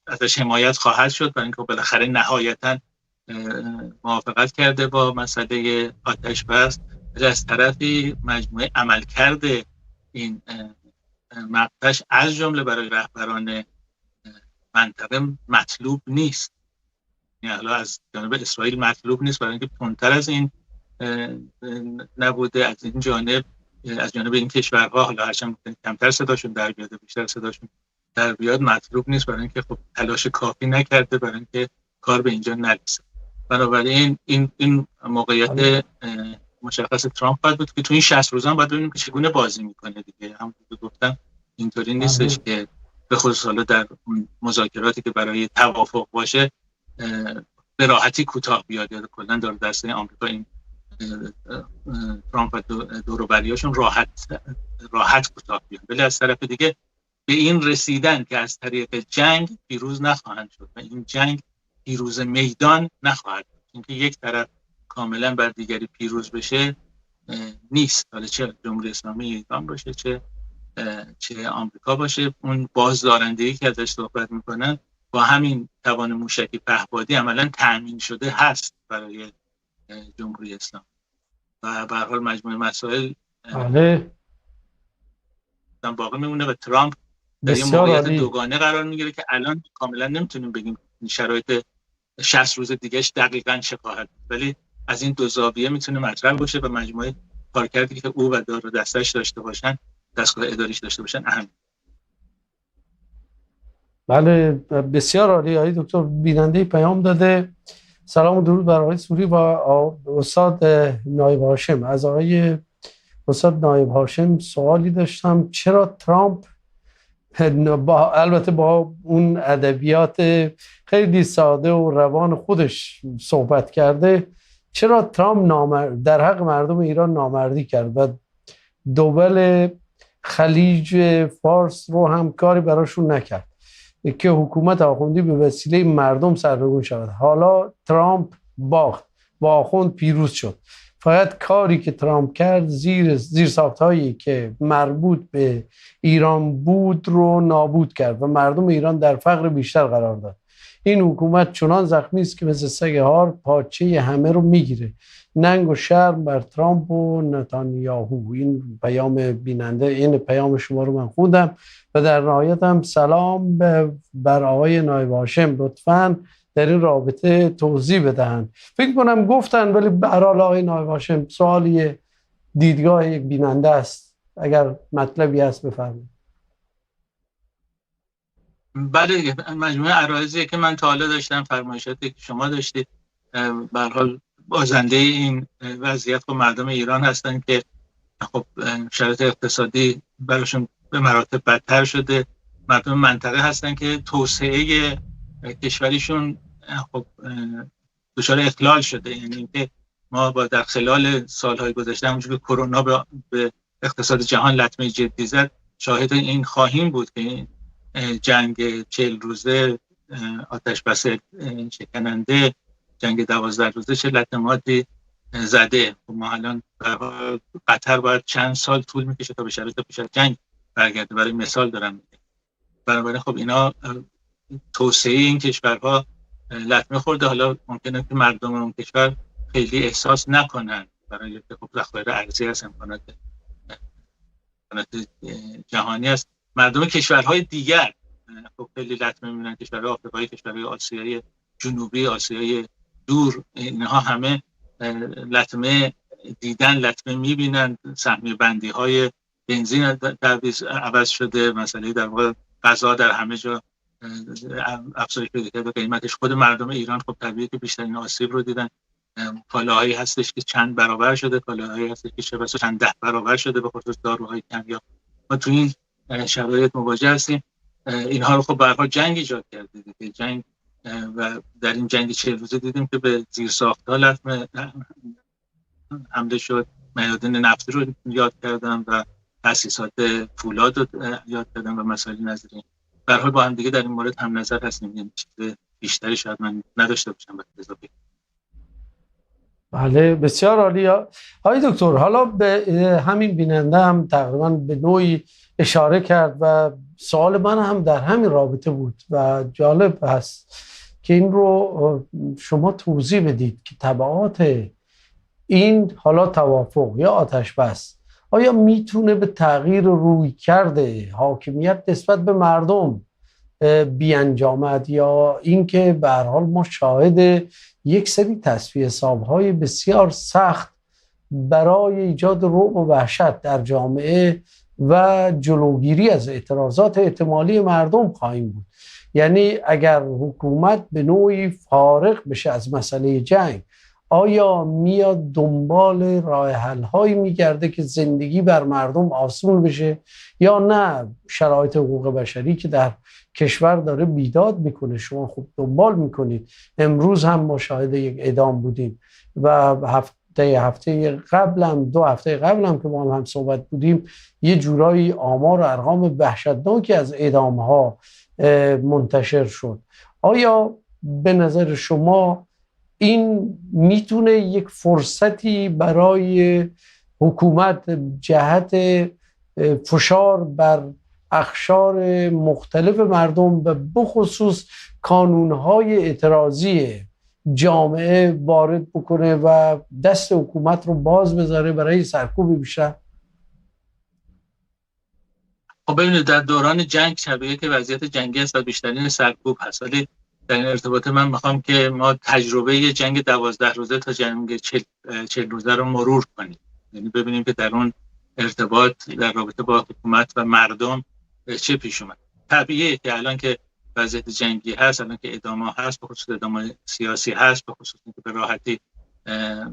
ازش حمایت خواهد شد برای اینکه بالاخره نهایتاً موافقت کرده با مسئله آتش بس، ولی از طرفی مجموعه عملکرد این مقطعش از جمله برای رهبران منطقه مطلوب نیست. یعنی حالا از جانب اسرائیل مطلوب نیست برای اینکه تندتر از این نبوده، از این جانب از جانب این کشورها حالا هرچند کمتر صداشون در بیاد بیشتر صداشون در بیاد مطلوب نیست، برای اینکه خب تلاش کافی نکرده برای اینکه کار به اینجا نرسه. بنابراین این موقعیت مشخص ترامپ باید بود که تو این 60 روز هم باید ببینیم که چگونه بازی میکنه دیگه. همونطور که گفتم اینطوری نیستش که به خصوص حالا در مذاکراتی که برای توافق باشه به راحتی کوتاه بیاد، یا کلا دور دسته آمریکا این ترامپ و دور و بریاشون راحت کوتاه بیاد. ولی از طرف دیگه به این رسیدن که از طریق جنگ پیروز نخواهند شد و این جنگ پیروز میدان نخواهد بود، اینکه یک طرف کاملا بر دیگری پیروز بشه نیست، حالا چه جمهوری اسلامی ایران باشه چه آمریکا باشه. اون بازدارندگی که ازش صحبت میکنن با همین توان موشکی پهپادی عملا تأمین شده هست برای جمهوری اسلامی و به هر حال مجموعه مسائل باقی میمونه و ترامپ در یه موقعیت دوگانه قرار میگیره که الان کاملا نمیتونیم بگیم شرایط 60 روز دیگهش دقیقاً چه خواهد، ولی از این دو زاویه میتونه مطرح باشه و مجموعه کارکردی که او و دار و دستش داشته باشن، دستگاه اداریش داشته باشن اهم. بله بسیار عالی. آقای دکتر بیننده پیام داده: سلام و درود بر آقای سوری و استاد نایب هاشم. از آقای استاد نایب هاشم سوالی داشتم: چرا ترامپ البته با اون ادبیات خیلی ساده و روان خودش صحبت کرده، چرا ترامپ در حق مردم ایران نامردی کرد و دول خلیج فارس رو هم کاری براشون نکرد که حکومت آخوندی به وسیله مردم سرنگون شود؟ حالا ترامپ باخت، با آخوند پیروز شد. فقط کاری که ترامپ کرد زیر ساختهایی که مربوط به ایران بود رو نابود کرد و مردم ایران در فقر بیشتر قرار داد. این حکومت چنان زخمی است که مثل سگ هار پاچه همه رو میگیره. ننگ و شرم بر ترامپ و نتانیاهو. این پیام بیننده، این پیام شما رو من خوندم و در نهایت هم سلام بر آقای نایب هاشم، لطفاً در این رابطه توضیح بدهند. فکر کنم گفتن، ولی به هر حال آقای نایب هاشم سوالی دیدگاه یک بیننده است، اگر مطلبی هست بفرمایید. بله، مجموعه عرایضی که من تا حالا داشتم، فرمایشاتی که شما داشتید، به هر حال بازنده این وضعیت با مردم ایران هستن که خب شرایط اقتصادی براشون به مراتب بدتر شده. مردم منطقه هستن که توسعه کشوریشون خب دچار اخلال شده. یعنی اینکه ما با در خلال سالهای گذشته همونجوری که کرونا به اقتصاد جهان لطمه جدی زد، شاهد این خواهیم بود که این جنگ 40 روزه، آتش بس شکننده، جنگ 12 روزه چه لطماتی زده. ما الان قطر باید چند سال طول میکشه تا به شرایط پیش از جنگ برگرده، برای مثال دارم میگم. بنابراین خب اینا توسعه این کشورها لطمه خورده. حالا ممکنه که مردم اون کشور خیلی احساس نکنن، برای اینکه خب ذخایر ارزی هست، امکانات جهانی است. مردم کشورهای دیگر خب خیلی لطمه میبینن، کشورهای آفریقایی، کشورهای آسیای جنوبی، آسیای دور، اینها همه لطمه دیدن، لطمه میبینن. سهمیه بندی های بنزین در عوض شده، مسئله در واقع غذا در همه جا افزایش پیدا کرده قیمتش. خود مردم ایران خب طبیعیه که بیشترین آسیب رو دیدن. کالاهایی هستش که چند برابر شده، کالاهایی هستش که چند ده برابر شده، به خصوص داروهای کمیاب. ما تو این شرایط مواجه هستیم. اینها رو خب به هر حال جنگ ایجاد کرده دیگه. جنگ و در این جنگ 40 روزه دیدیم که به زیرساخت‌ها لطمه حمله شد. میادین نفتی رو یاد کردم و تأسیسات فولاد رو یاد کردم و مسائل نظری. به هر حال با هم دیگه در این مورد هم نظر هستیم. یعنی چیز بیشتری شاید من نداشته باشم باید اضافه. بله بسیار عالی. آقای دکتر، حالا به همین بیننده هم تقریبا به نوعی اشاره کرد و سوال من هم در همین رابطه بود و جالب هست که این رو شما توضیح بدید که تبعات این حالا توافق یا آتش بس آیا میتونه به تغییر روی کرده حاکمیت نسبت به مردم بیانجامد، یا اینکه به هر حال ما شاهد یک سری تصفیه حساب‌های بسیار سخت برای ایجاد رعب و وحشت در جامعه و جلوگیری از اعتراضات احتمالی مردم خواهیم بود؟ یعنی اگر حکومت به نوعی فارغ بشه از مسئله جنگ، آیا میاد دنبال راه حل هایی میگرده که زندگی بر مردم آسون بشه، یا نه شرایط حقوق بشری که در کشور داره بیداد میکنه شما خوب دنبال میکنید. امروز هم ما شاهد یک اعدام بودیم و هفته قبلم 2 هفته قبلم که ما هم صحبت بودیم یه جورایی آمار و ارقام وحشتناکی از اعدام ها منتشر شد. آیا به نظر شما این میتونه یک فرصتی برای حکومت جهت فشار بر اقشار مختلف مردم و بخصوص کانونهای اعتراضی جامعه وارد بکنه و دست حکومت رو باز بذاره برای سرکوب بیشتر؟ خب ببینید در دوران جنگ شبیه که وضعیت جنگی است و بیشترین سرکوب هست، ولی در این ارتباط من میخوام که ما تجربه جنگ 12 روزه تا جنگ 40 روزه رو مرور کنیم، یعنی ببینیم که در اون ارتباط در رابطه با حکومت و مردم چه پیش اومد. طبیعیه که الان که وضعیت جنگی هست، الان که اعدام هست، به خصوص اعدام سیاسی هست، به خصوص اینکه به راحتی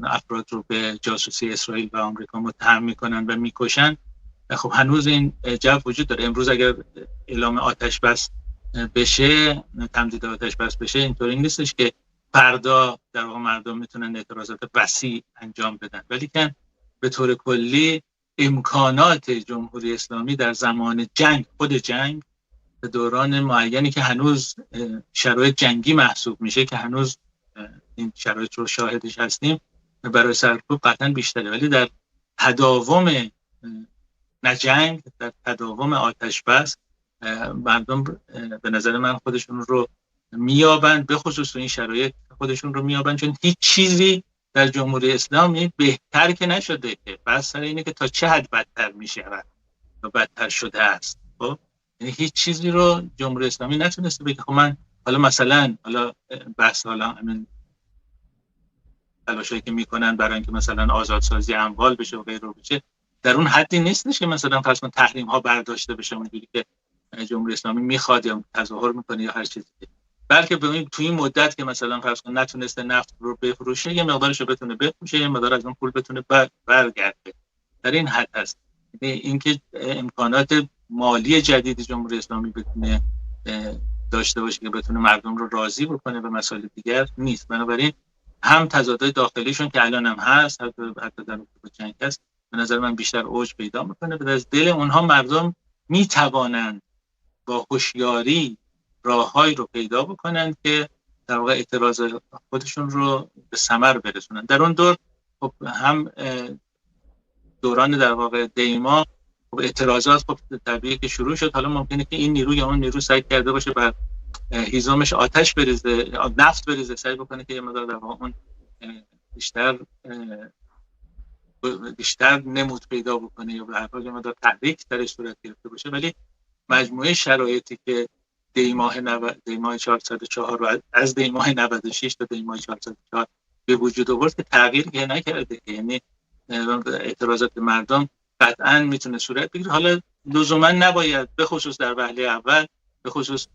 افراد رو به جاسوسی اسرائیل و آمریکا متهم میکنن و میکشن، خب هنوز این جو وجود داره. امروز اگر اعلام آتش بس بشه، تمدید آتش بس بشه، اینطوری نیستش که فردا در واقع مردم میتونن اعتراضات وسیع انجام بدن، ولی که به طور کلی امکانات جمهوری اسلامی در زمان جنگ، خود جنگ، به دوران معینی که هنوز شرایط جنگی محسوب میشه، که هنوز این شرایط رو شاهدش هستیم، برای سرکوب قطعا بیشتره. ولی در تداوم نه جنگ، در تداوم آتش بس، مردم به نظر من خودشون رو میابند، به خصوص این شرایط خودشون رو میابند، چون هیچ چیزی در جمهوری اسلامی بهتر که نشده، که بحث سر اینه که تا چه حد بدتر میشه و بدتر شده است. خب یعنی هیچ چیزی رو جمهوری اسلامی نتونسته بگه خب من حالا مثلا بحث حالا همین تلاشایی که میکنن برای اینکه مثلا آزادسازی اموال بشه و غیره بشه، در اون حدی نیستش که مثلا فرض کن تحریم ها برداشته بشه اونجوری که جمهوری اسلامی میخواد یا تظاهر میکنه یا هر چیزی، بلکه تو این مدت که مثلا فرض کن نتونسته نفت رو بفروشه، یه مقدارش رو بتونه بفروشه، یه مقدار از اون پول بتونه برگرده. در این حد هست. اینکه امکانات مالی جدید جمهوری اسلامی بتونه داشته باشه که بتونه مردم رو راضی بکنه به مسائل دیگر نیست. بنابراین هم تضادهای داخلیشون که الان هم هست، حتی در جنگ هست، به نظر من بیشتر اوج پیدا میکنه. به از دل اونها مردم میتوانند با هوشیاری راههایی رو پیدا بکنن که در واقع اعتراض خودشون رو به ثمر برسونن. در اون دور خب هم دوران در واقع دیما، خب اعتراضات خب طبیعیه که شروع شد. حالا ممکنه که این نیرو یا اون نیرو سعی کرده باشه بر هیزمش آتش بریزه، نفت بریزه، سعی بکنه که یه مقدار در واقع اون بیشتر نمود پیدا بکنه یا به هر حال یه مقدار تحریک درش صورت گرفته باشه. ولی مجموعه شرایطی که دیماه 404 و از دیماه 96 تا دیماه 404 به وجود آورد که تغییر که نکرده، یعنی اعتراضات مردم قطعا میتونه صورت بگیره. حالا لزوما نباید به خصوص در وهله اول، به خصوص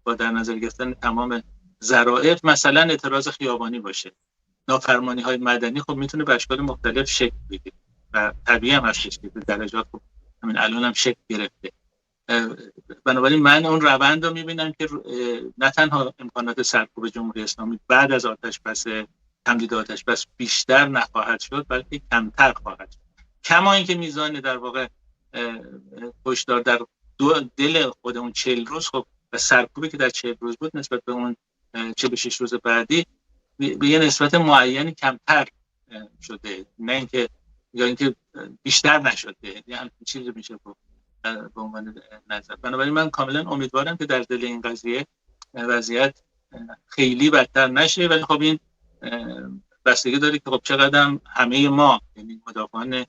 با در نظر گرفتن تمام ظرافت، مثلا اعتراض خیابانی باشه. نافرمانی های مدنی خب میتونه به اشکال مختلف شکل بگیره و طبیعی هم هستش که درجات خب همین الان هم شکل گرفته. بنابراین من اون روند رو میبینم که نه تنها امکانات سرکوب جمهوری اسلامی بعد از آتش بس، تمدید آتش بس بیشتر نخواهد شد، بلکه کمتر خواهد شد. کما اینکه میزان در واقع کشتار در دل خود اون 40 روز خب و سرکوبی که در 40 روز بود نسبت به اون 46 روز بعدی به یه نسبت معینی کمتر شده، نه اینکه یا اینکه بیشتر نشده، یعنی همین چیزی میشه به عنوان نظر. بنابراین من کاملا امیدوارم که در دل این قضیه وضعیت خیلی بدتر نشه، ولی خب این بستگی داره که خب چقدر همه ما، یعنی مدافعان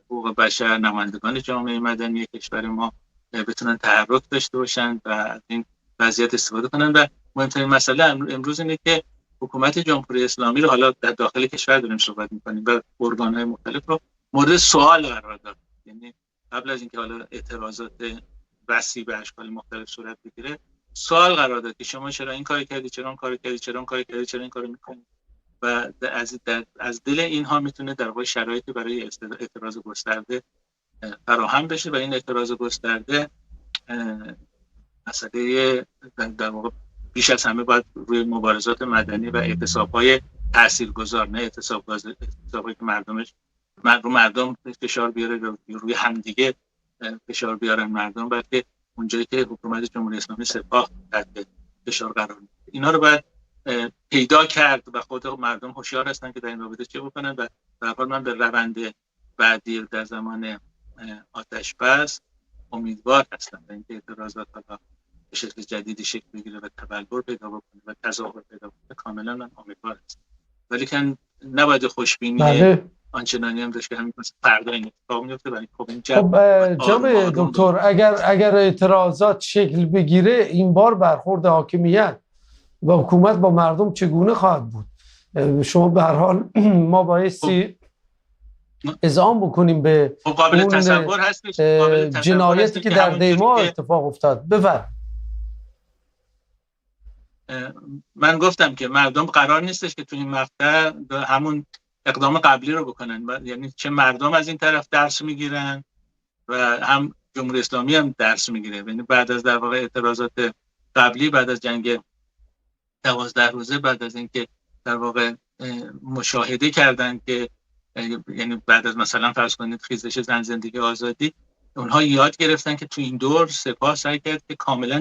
حقوق بشر، نمایندگان جامعه مدنی کشور ما بتونن تحرک داشته باشن و از این وضعیت استفاده کنن. و مهمترین مسئله امروز اینه که حکومت جمهوری اسلامی رو، حالا در داخل کشور داریم صحبت می‌کنیم، و ارگان‌های مختلف رو مورد سوال قرار داد. یعنی قبل از اینکه حالا اعتراضات وسیع به اشکال مختلف صورت بگیره، سوال قرار داد که شما چرا این کارو کردی، چرا اون کارو کردی، چرا اون کارو کردی، چرا این کارو می‌کنید. و از دل اینها میتونه در واقع شرایطی برای اعتراض گسترده فراهم بشه و این اعتراض گسترده مسئله در واقع بیش از همه باید روی مبارزات مدنی و اعتصاب‌های تاثیرگذار، نه اعتصابی که مردم فشار بیاره روی همدیگه فشار بیارن مردم، بلکه اونجایی که حکومت جمهوری اسلامی سپاه تحت فشار قرار میگیره. اینا رو باید پیدا کرد و خود مردم هوشیار هستن که در این رابطه چه بکنن و در حال من به روند بعدی در زمان آتش بس امیدوار هستم به اینکه اعتراضات به شکل جدیدی شکل بگیره و تبلور پیدا بکنه و تظاهر پیدا بکنه. کاملا من امیدوار هستم، ولی که نباید خوشبینی آنچنانی هم داشت که همین مثل فردا این اتفاق میفته. ولی خب این جناب دکتر اگر اعتراضات شکل بگیره این بار برخورد حاکمیت و حکومت با مردم چگونه خواهد بود؟ شما به هر حال ما بایستی اذعان بکنیم به قابل تصور هستش جنایتی که در دیما اتفاق افتاد. بفرمایید. من گفتم که مردم قرار نیستش که تو این مقطع همون اقدام قبلی رو بکنن، یعنی چه مردم از این طرف درس میگیرن و هم جمهوری اسلامی هم درس میگیره. یعنی بعد از در واقع اعتراضات قبلی، بعد از جنگ 12 روزه، بعد از اینکه در واقع مشاهده کردن که یعنی بعد از مثلا فرض کنید خیزش زن زندگی آزادی، اونها یاد گرفتن که تو این دور سپاه سعی کرد که کاملا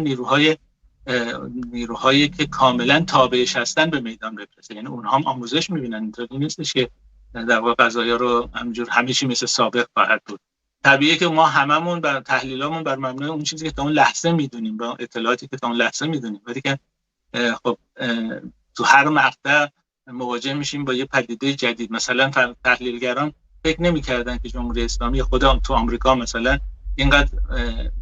نیروهایی که کاملا تابعش هستن به میدان بفرسته. یعنی اونها هم آموزش میبینن، اینطوری نیستش که در واقع قضایا رو همینجور همیشه مثل سابق خواهد بود. طبیعیه که ما هممون بر تحلیلامون بر مبنای اون چیزی که تا اون لحظه میدونیم، با اطلاعاتی که تا اون لحظه میدونیم، ولی که خب تو هر مقطع مواجه میشیم با یه پدیده جدید. مثلا تحلیلگران فکر نمی‌کردن که جمهوری اسلامی خودم تو آمریکا مثلا اینقدر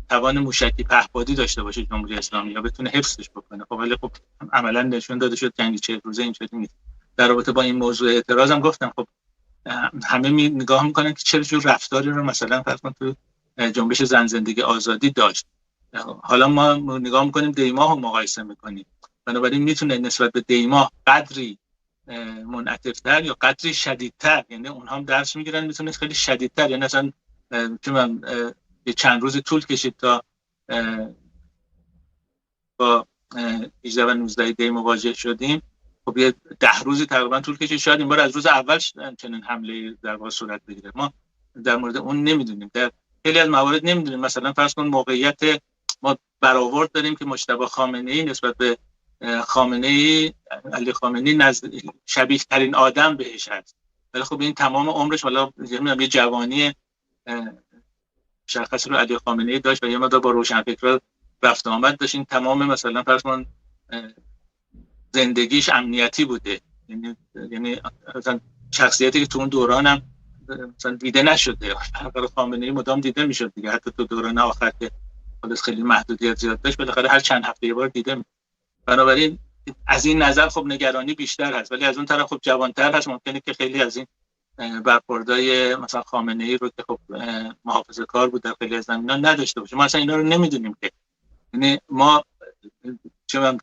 توان موشکی پهپادی داشته باشه جمهوری اسلامی یا بتونه حفظش بکنه. خب ولی خب عملاً نشون داده شد جنگ 40 روزه اینجوری نیست. در رابطه با این موضوع اعتراضم گفتم خب همه نگاه میکنن که چه جور رفتاری رو مثلا فرض کن تو جنبش زن زندگی آزادی داشت. حالا ما نگاه میکنیم دیماه رو مقایسه میکنیم، بنابراین میتونه نسبت به دیماه قدری منعطف‌تر یا قدری شدیدتر، یعنی اونها هم درس میگیرن، میتونه خیلی شدیدتر، یعنی مثلا چون یه چند روز طول کشید تا با 18 و 19 دی مواجه شدیم. خب یه 10 روزی تقریبا طول کشید، شاید این بار از روز اول چنین حمله در واقع صورت بگیره. ما در مورد اون نمیدونیم، در خیلی از موارد نمیدونیم. مثلا فرض کن موقعیت ما برآورد داریم که مجتبی خامنه‌ای نسبت به علی خامنه‌ای شبیه ترین آدم بهش هست، ولی خب این تمام عمرش حالا یه جوانی شخصی رو علی خامنه‌ای داشت و یه مقدار با روشنفکرا رفت آمد داشت. این تمام مثلا فرض کن زندگیش امنیتی بوده، یعنی مثلا شخصیتی که تو اون دوران هم مثلا دیده نشده. علی خامنه‌ای مدام دیده میشد دیگه، حتی تو دوران آخر که خیلی محدودیت زیاد داشت بالاخره هر چند هفته یه بار دیده میشد. بنابراین از این نظر خب نگرانی بیشتر هست، ولی از اون طرف خب جوانتر هست. ممکنه که خیلی از این برخوردهای مثلا خامنه‌ای رو که خب محافظه‌کار بود در خیلی از زمینا نداشته باشه. ما اصلا اینا رو نمیدونیم که، یعنی ما چون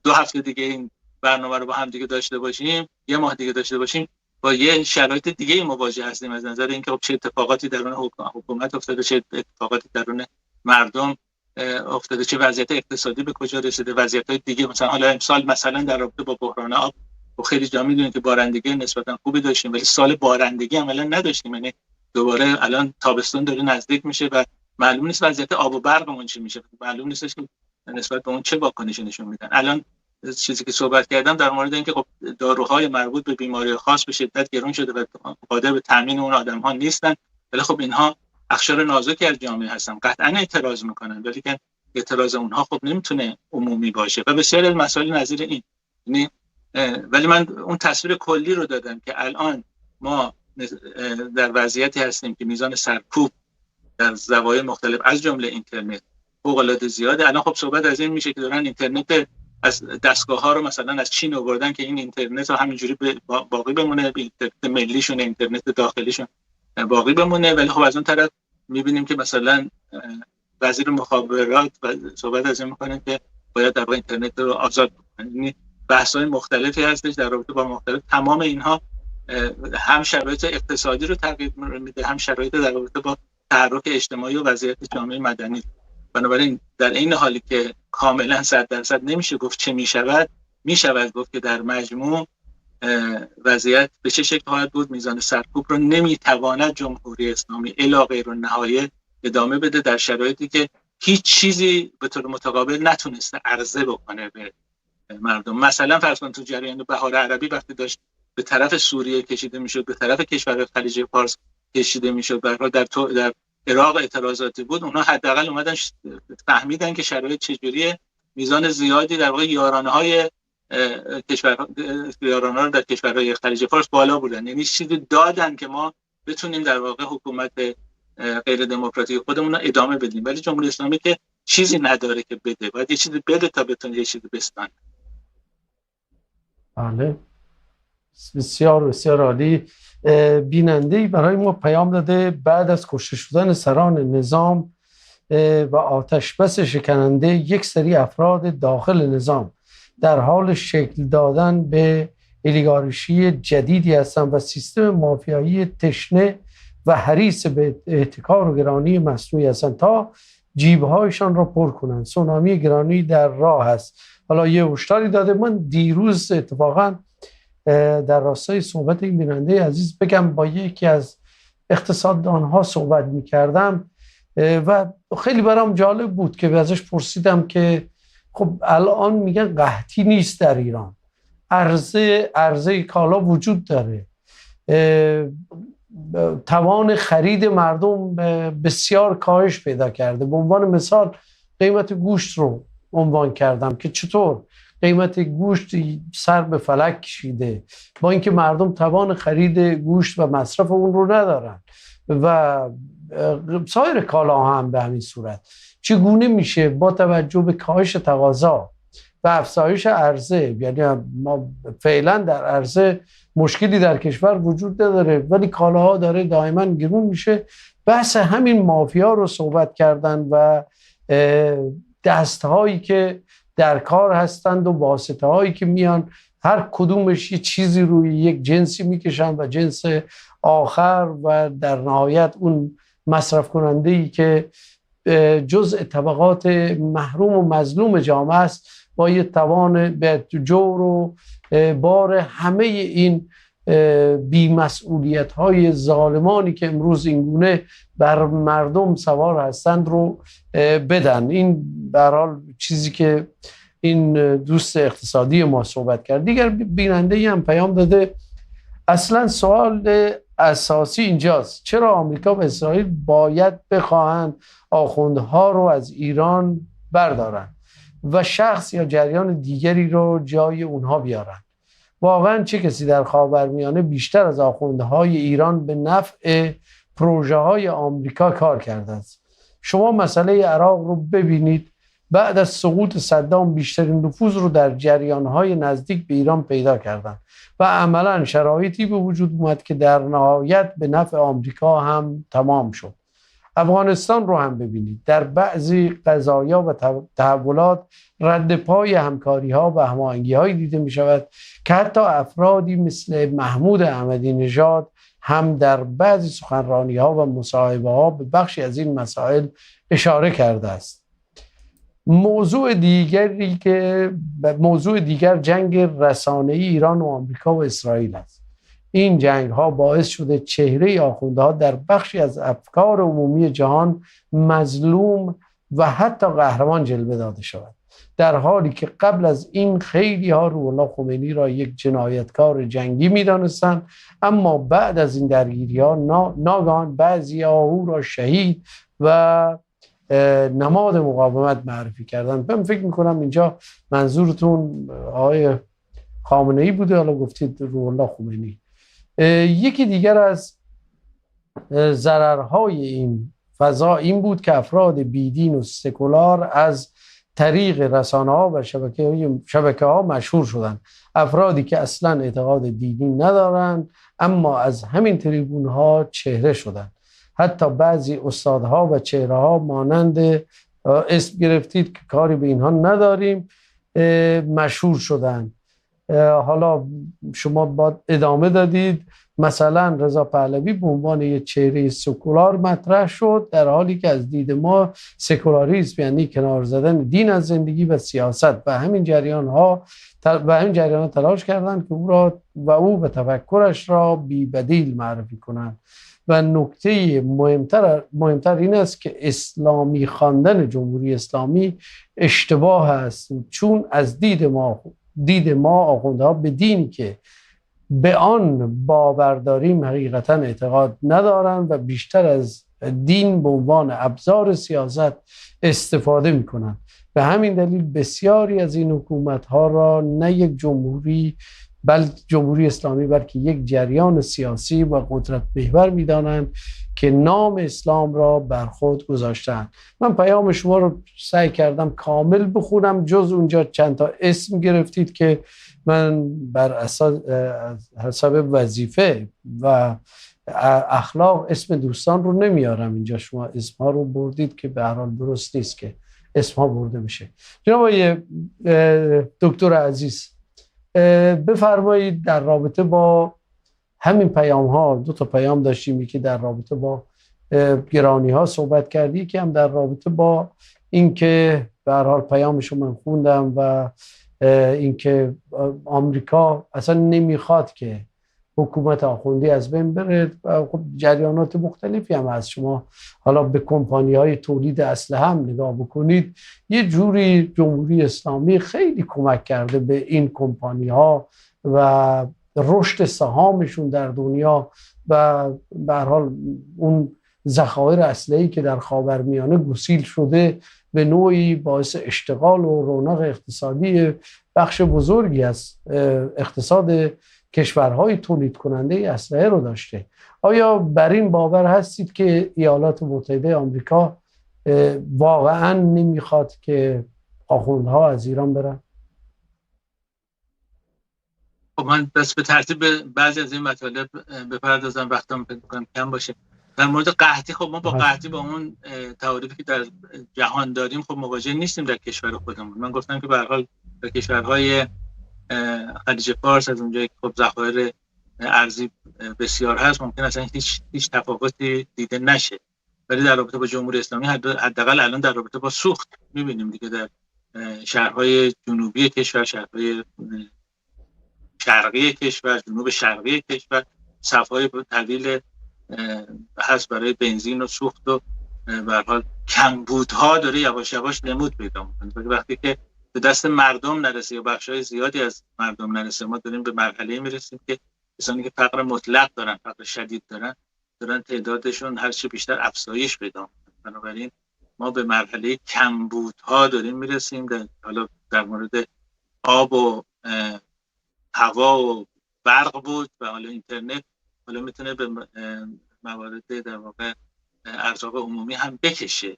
2 هفته دیگه این برنامه رو با هم دیگه داشته باشیم، 1 ماه دیگه داشته باشیم، با یه شرایط دیگه مواجه هستیم از نظر اینکه خب چه اتفاقاتی درون حکومت افتاده، چه اتفاقاتی درون مردم افتاده، چه وضعیت اقتصادی به کجا رسیده، وضعیت‌های دیگه. مثلا حالا امسال مثلا در رابطه با بحران آب و خیلی جا می‌دونید که بارندگی نسبتاً خوبی داشتیم، ولی سال بارندگی عملاً نداشتیم. یعنی دوباره الان تابستون داره نزدیک میشه و معلوم نیست وضعیت آب و برقمون چی میشه، معلوم نیستش که نسبت به اون چه واکنشی نشون میدن. الان چیزی که صحبت کردم در مورد اینکه خب داروهای مربوط به بیماری خاص به شدت گران شده و قادر به تامین اون آدم‌ها نیستن، ولی خب اینها اقشار نازکی از جامعه هستن، قطعاً اعتراض میکنن، ولی که اعتراض اونها خب نمیتونه عمومی باشه و بسیار از مسائل نظیر این. یعنی ولی من اون تصویر کلی رو دادم که الان ما در وضعیتی هستیم که میزان سرکوب در زوایای مختلف از جمله اینترنت فوق‌العاده زیاده. الان خب صحبت از این میشه که دارن اینترنت از دستگاه‌ها رو مثلا از چین آوردن که این اینترنت رو همینجوری باقی بمونه، اینترنت ملیشون، اینترنت داخلیشون باقی بمونه. ولی خب از اون طرف می‌بینیم که مثلا وزیر مخابرات صحبت از این می‌کنه که باید در واقع اینترنت رو آزاد بکنه. یعنی بحث‌های مختلفی هستش در رابطه با مختلف. تمام اینها هم شرایط اقتصادی رو تغییر میده، هم شرایط در رابطه با تحرک اجتماعی و وضعیت جامعه مدنی. بنابراین در این حالی که کاملا 100% نمیشه گفت چه میشود گفت که در مجموع وضعیت به چه شکل خواهد بود. میزان سرکوب رو نمیتواند جمهوری اسلامی الی غیرالنهایه ادامه بده در شرایطی که هیچ چیزی به طور متقابل نتونسته عرضه بکنه به مردم. مثلا فرض کن تو جریان بهار عربی وقتی داشت به طرف سوریه کشیده میشد، به طرف کشور خلیج فارس کشیده میشد، در عراق اعتراضاتی بود، اونها حداقل اومدن فهمیدن که شرایط چجوریه، میزان زیادی در واقع یارانه‌های یارانه در کشورهای خلیج فارس بالا بودن، یعنی چیزی دادن که ما بتونیم در واقع حکومت غیر دموکراتیک خودمون رو ادامه بدیم. ولی جمهوری اسلامی که چیزی نداره که بده، باید یه چیزی بده تا بتونه یه چیزی بستانه. بله، بسیار بسیار عالی. بیننده‌ای برای ما پیام داده بعد از کشته شدن سران نظام و آتش بس شکننده یک سری افراد داخل نظام در حال شکل دادن به الیگارشی جدیدی هستند و سیستم مافیایی تشنه و حریص به احتکار و گرانی مصنوعی هستند تا جیبهایشان را پر کنند. سونامی گرانی در راه است. حالا یه هشداری داده. من دیروز اتفاقا در راستای صحبت این بیننده عزیز بگم با یکی از اقتصاددانها صحبت می‌کردم و خیلی برام جالب بود که ازش پرسیدم که خب الان میگن قحطی نیست در ایران، عرضه کالا وجود داره، توان خرید مردم بسیار کاهش پیدا کرده. به عنوان مثال قیمت گوشت رو عنوان کردم که چطور قیمت گوشت سر به فلک کشیده با اینکه مردم توان خرید گوشت و مصرف اون رو ندارن و سایر کالاها هم به همین صورت. چگونه میشه با توجه به کاهش تقاضا و افزایش عرضه، یعنی ما فعلا در عرضه مشکلی در کشور وجود نداره ولی کالاها داره دائما گرون میشه، بحث همین مافیا رو صحبت کردن و دستهایی که در کار هستند و واسطه هایی که میان هر کدومش یه چیزی روی یک جنسی میکشن و جنس آخر و در نهایت اون مصرف کننده‌ای که جزء طبقات محروم و مظلوم جامعه است با یه توان به جور و بار همه این بی‌مسئولیت های ظالمانی که امروز اینگونه بر مردم سوار هستند رو بدن. این به هر حال چیزی که این دوست اقتصادی ما صحبت کرد. دیگر بیننده‌ای هم پیام داده اصلا سوال اساسی اینجاست چرا آمریکا و اسرائیل باید بخواهند آخوندها رو از ایران بردارن و شخص یا جریان دیگری رو جای اونها بیارن. واقعا چه کسی در خاورمیانه بیشتر از آخوندهای ایران به نفع پروژه های آمریکا کار کرده است؟ شما مسئله عراق رو ببینید. بعد از سقوط صدام بیشترین نفوذ رو در جریانهای نزدیک به ایران پیدا کردند و عملا شرایطی به وجود اومد که در نهایت به نفع آمریکا هم تمام شد. افغانستان رو هم ببینید. در بعضی قضایا و تحولات رد پای همکاری ها و هماهنگی هایی دیده می شود که حتی افرادی مثل محمود احمدی نژاد هم در بعضی سخنرانی ها و مصاحبه ها به بخشی از این مسائل اشاره کرده است. موضوع دیگر جنگ رسانه‌ای ایران و آمریکا و اسرائیل است. این جنگ ها باعث شده چهره آخوندها در بخشی از افکار عمومی جهان مظلوم و حتی قهرمان جلوه داده شود، در حالی که قبل از این خیلی ها روح الله خمینی را یک جنایتکار جنگی می دانستند، اما بعد از این درگیری ها ناگهان بعضی ها او را شهید و نماد مقاومت معرفی کردن. من فکر میکنم اینجا منظورتون آقای خامنه‌ای بوده، حالا گفتید روح الله خمینی. یکی دیگر از ضررهای این فضا این بود که افراد بیدین و سکولار از طریق رسانه‌ها و شبکه‌ها مشهور شدند. افرادی که اصلا اعتقاد دینی ندارند اما از همین تریبون‌ها چهره شدند. حتی بعضی استادها و چهره‌ها مانند اسم گرفتید که کاری به اینها نداریم مشهور شدند حالا شما با ادامه دادید، مثلا رضا پهلوی به عنوان یک چهره سکولار مطرح شد، در حالی که از دید ما سکولاریسم یعنی کنار زدن دین از زندگی و سیاست و همین جریان تلاش کردند که او به تفکرش را بی بدیل معرفی کنند. و نکته مهمتر این است که اسلامی خواندن جمهوری اسلامی اشتباه است، چون از دید ما آخوندها به دینی که به آن باور داریم حقیقتا اعتقاد ندارند و بیشتر از دین به عنوان ابزار سیاست استفاده می کنند. به همین دلیل بسیاری از این حکومت ها را نه یک جمهوری اسلامی بلکه یک جریان سیاسی و قدرت محور می دانند که نام اسلام را بر خود گذاشتند. من پیام شما رو سعی کردم کامل بخونم، جز اونجا چند تا اسم گرفتید که من بر اساس حسب وظیفه و اخلاق اسم دوستان رو نمیارم اینجا. شما اسمها رو بردید که به هر حال درست نیست که اسمها برده بشه. جناب آقای دکتر عزیز، بفرمایید در رابطه با همین پیام ها، 2 تا پیام داشتیم، یکی در رابطه با گرانی ها صحبت کردی، که هم در رابطه با اینکه به هر حال پیامشو من خوندم و اینکه آمریکا اصلا نمیخواد که حکومت آخوندی از بین بره و خب جریانات مختلفی هم هست. شما حالا به کمپانی های تولید اسلحه هم نگاه بکنید، یه جوری جمهوری اسلامی خیلی کمک کرده به این کمپانی ها و رشد سهامشون در دنیا و به هر حال اون ذخایر اسلحه‌ای که در خاورمیانه گسیل شده به نوعی باعث اشتغال و رونق اقتصادی بخش بزرگی از اقتصاد کشورهای تولید کننده اسلحه رو داشته. آیا بر این باور هستید که ایالات متحده آمریکا واقعا نمیخواد که آخوندها از ایران برن؟ خب من بس به ترتیب بعضی از این مطالب بپردازم، وقتم فکر می‌کنم کم باشه. در مورد قحطی، خب ما با قحطی با اون تعریفی که در جهان داریم خب مواجه نیستیم در کشور خودمون. من گفتم که به هر حال در کشورهای خلیج فارس از اونجایی که خب ذخایر ارزی بسیار هست ممکن اصلا هیچ تفاوتی دیده نشه، ولی در رابطه با جمهوری اسلامی حداقل الان در رابطه با سوخت می‌بینیم دیگه در شهرهای جنوبی کشور، شهرهای شرقی کشور، جنوب شرقی کشور صف‌های طویل هست برای بنزین و سوخت و به هر حال کمبودها داره یواش یواش نمود پیدا می‌کنه. ولی وقتی که به دست مردم نرسه یا بخشای زیادی از مردم نرسه، ما داریم به مرحله میرسیم که کسانی که فقر مطلق دارن، فقر شدید دارن تعدادشون هر چه بیشتر افزایش پیدا می‌کنه. بنابراین ما به مرحله کمبودها داریم میرسیم. حالا در مورد آب و هوا و برق بود و حالا اینترنت، حالا میتونه به موارد در واقع ارزاق عمومی هم بکشه.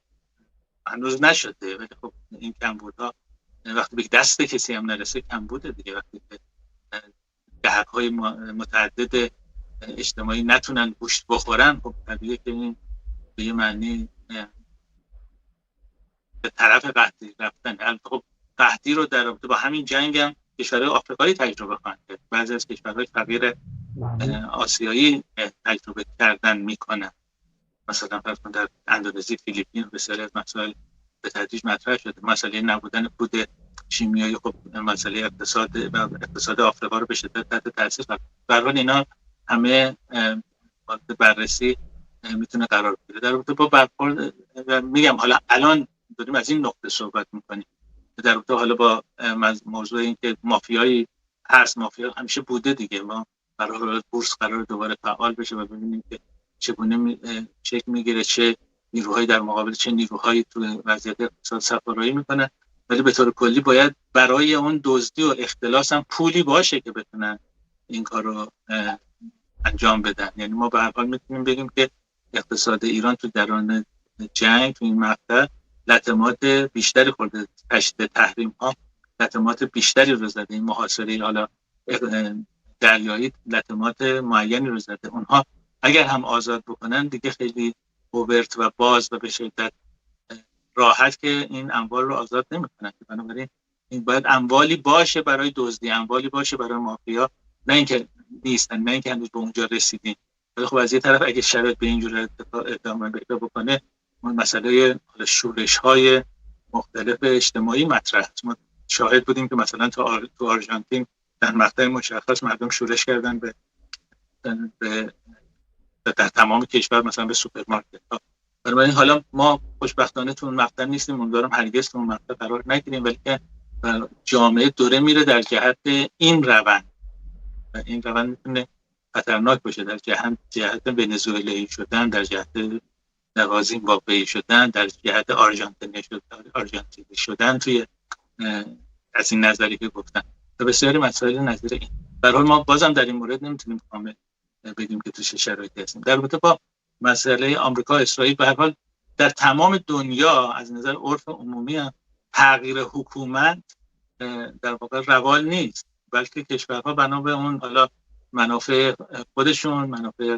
هنوز نشده، ولی خب این کمبودها وقتی به دست کسی هم نرسه کمبوده دیگه. وقتی که دهک‌های متعدد اجتماعی نتونن گوشت بخورن، خب طبیعیه که این به یه معنی به طرف قحطی رفتن. خب قحطی رو در رابطه با همین جنگ هم کشورهای آفریقایی تجربه خواهند کرد. بعضی از کشورهای فقیر آسیایی تجربه کردن میکنن. مثلا فرض کن در اندونزی، فیلیپین بسیاری از مسائل به تدریج مطرح شده. مسئله نبودن کود شیمیایی خب مسئله اقتصاد آفریقا رو به شدت تحت تاثیر قرار داد. به هر حال اینا همه بررسی میتونه قرار بگیره. در رابطه با برخورد میگم حالا الان داریم از این نقطه صحبت میکنیم. در رابطه حالا با موضوع این که مافیایی هست، مافیا همیشه بوده دیگه. ما برای بورس قرار دوباره فعال بشه و ببینیم که چگونه شکل میگیره، چه نیروهایی در مقابل چه نیروهایی تو وضعیت اقتصاد سفارایی میکنن. ولی به طور کلی باید برای اون دزدی و اختلاس هم پولی باشه که بتونن این کارو انجام بدن. یعنی ما به هر حال میتونیم بگیم که اقتصاد ایران تو دوران جنگ تو این مقطع لطمات بیشتری خورده. تشدید تحریم ها لطمات بیشتری رو زده. این محاصره حالا دریایی لطمات معینی رو زده. اونها اگر هم آزاد بکنن دیگه خیلی اوورت و باز و به شدت راحت که این اموال رو آزاد نمیکنن. بنابراین این باید اموالی باشه برای دزدی، اموالی باشه برای مافیا، نه اینکه نیستن، نه اینکه هنوز به اونجا رسیدیم. ولی خب از یه طرف اگه شرایط به اینجور ادامه پیدا بکنه، مسئله شورش‌های مختلف اجتماعی مطرح است. ما شاهد بودیم که مثلا تو آرژانتین در مقطع مشخص مردم شورش کردن در تمام کشور، مثلا به سوپرمارکت‌ها. بنابراین حالا ما خوشبختانه تو اون مقطع نیستیم، امیدوارم هرگز تو اون مقطع قرار نگیریم، ولی که جامعه دوره میره در جهت این روند و این روند میتونه خطرناک باشه، در جهت ونزوئلایی شدن، در جهت نوازی واقعی شدن، در جهت آرژانتینی شدن توی از این نظری که گفتن و بسیاری مسائل نظیر این. به هر حال ما بازم در این مورد نمیتونیم کامل بگیم که تو چه شرایطی هستیم. در رابطه با مسئله آمریکا اسرائیل، به هر حال در تمام دنیا از نظر عرف عمومی هم تغییر حکومت در واقع روال نیست، بلکه کشورها بنا به اون حالا منافع خودشون، منافع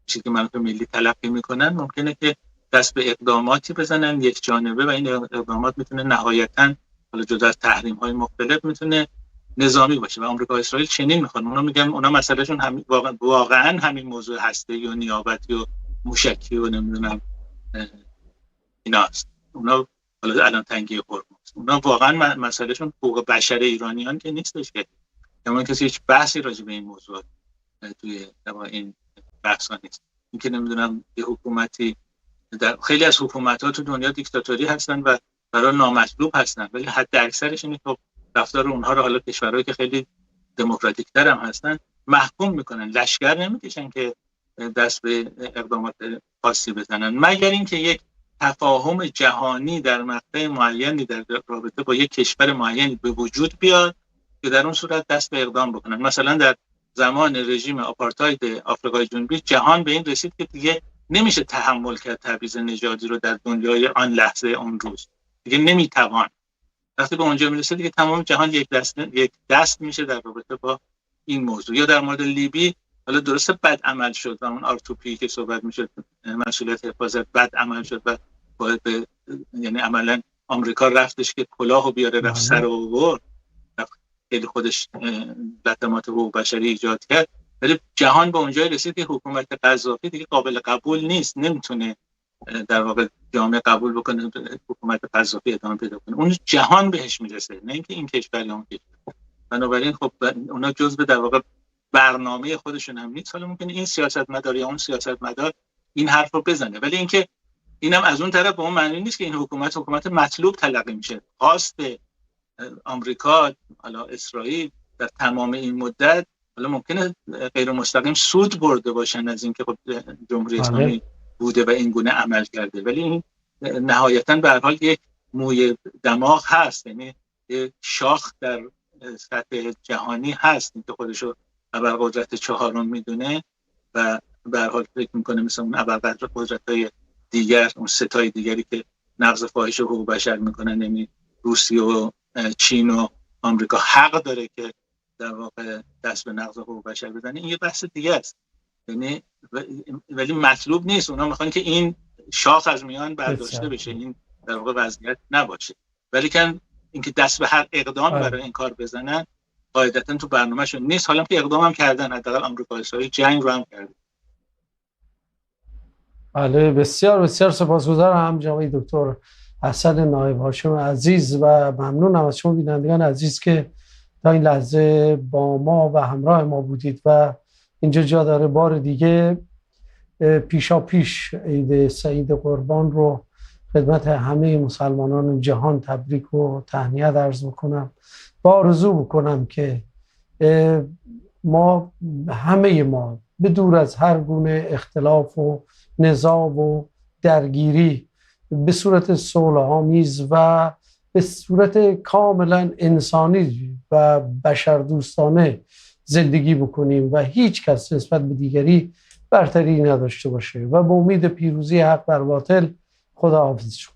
چیزی که منافع ملی تلقی میکنن، ممکنه که دست به اقداماتی بزنن یک جانبه و این اقدامات میتونه نهایتاً حالا جدا از تحریم های مختلف میتونه نظامی باشه و آمریکا و اسرائیل چنین میخوان. اونا میگن اونا مسئلهشون واقعا همین موضوع هسته و نیابتی و موشکی و نمیدونم ایناست. اونا حالا الان تنگی هرمز، اونا واقعا مسئلهشون حقوق بشر ایرانیان که نیستش، که اما کسی هیچ بحثی راجع به این موضوع توی این بحثا نیست. اینکه نمیدونم یه حکومتی، در خیلی از حکومت‌ها تو دنیا دیکتاتوری هستن و برای نامطلوب هستن، ولی حد اکثرش اینه که رفتار اونها رو حالا کشورهایی که خیلی دموکراتیک‌تر هم هستن محکوم میکنن، لشکر نمیکشن که دست به اقدامات خاصی بزنن، مگر اینکه یک تفاهم جهانی در مقطع معینی در رابطه با یک کشور معینی به وجود بیاد که در اون صورت دست به اقدام بکنن. مثلا در زمان رژیم آپارتاید آفریقای جنوبی جهان به این رسید که دیگه نمیشه تحمل کرد تبعیض نژادی رو در دنیای آن لحظه اون روز، دیگه نمیتوان. وقتی به اونجا میرسه دیگه تمام جهان یک دست میشه در رابطه با این موضوع. یا در مورد لیبی، حالا درسته بد عمل شد و اون آرتوپی که صحبت میشد مسئولیت حفاظت بد عمل شد و باید یعنی عملا آمریکا رفتش که کلاهو بیاره، رفت سر و برد، خیلی خودش لطمات حقوق بشری ایجاد کرد، ولی جهان به اونجای رسید که حکومت قذافی دیگه قابل قبول نیست، نمیتونه در واقع جامعه قبول بکنه حکومت قذافی ادامه پیدا کنه. اون جهان بهش میرسه، نه اینکه این کشور یا اون کشور. بنابراین خب اونا جزء در واقع برنامه خودشون هم نیست. حالا ممکنه این سیاستمدار یا اون سیاستمدار این حرف رو بزنه، ولی اینکه اینم از اون طرف به اون معنی نیست که این حکومت مطلوب تلقی میشه. خواست آمریکا، حالا اسرائیل در تمام این مدت حالا ممکنه غیر مستقیم سود برده باشن از اینکه خب جمهوری اسلامی بوده و این گونه عمل کرده، ولی این نهایتاً به هر حال یک موی دماغ هست، یعنی یک شاخ در سطح جهانی هست که خودشو ابرقدرت چهارم میدونه و به هر حال فکر میکنه مثل اون ابرقدرت‌های دیگر، اون ستای دیگری که نقض فاحش حقوق بشر میکنن، یعنی روسیه و چین و آمریکا حق داره که در واقع دست به نقض حقوق بشر بزنه. این یه بحث دیگه است، یعنی ولی مطلوب نیست. اونا میخوان که این شاخ از میان برداشته بشه، این در واقع وضعیت نباشه، ولی که اینکه دست به هر اقدام برای این کار بزنن قاعدتا تو برنامه‌شون نیست. حالا که اقدام هم کردن، حداقل آمریکا و اسرائیل جنگ رو هم کردن. بله، بسیار بسیار سپاسگزارم جناب دکتر حسن نایب هاشم عزیز و ممنونم از شما بینندگان عزیز که تا این لحظه با ما و همراه ما بودید و اینجا جا داره بار دیگه پیشا پیش عید سعید قربان رو خدمت همه مسلمانان جهان تبریک و تهنیت عرض بکنم و آرزو بکنم که همه ما به دور از هر گونه اختلاف و نزاع و درگیری به صورت صلح‌آمیز و به صورت کاملا انسانی و بشردوستانه زندگی بکنیم و هیچ کس نسبت به دیگری برتری نداشته باشه و با امید پیروزی حق بر باطل. خداحافظ شما.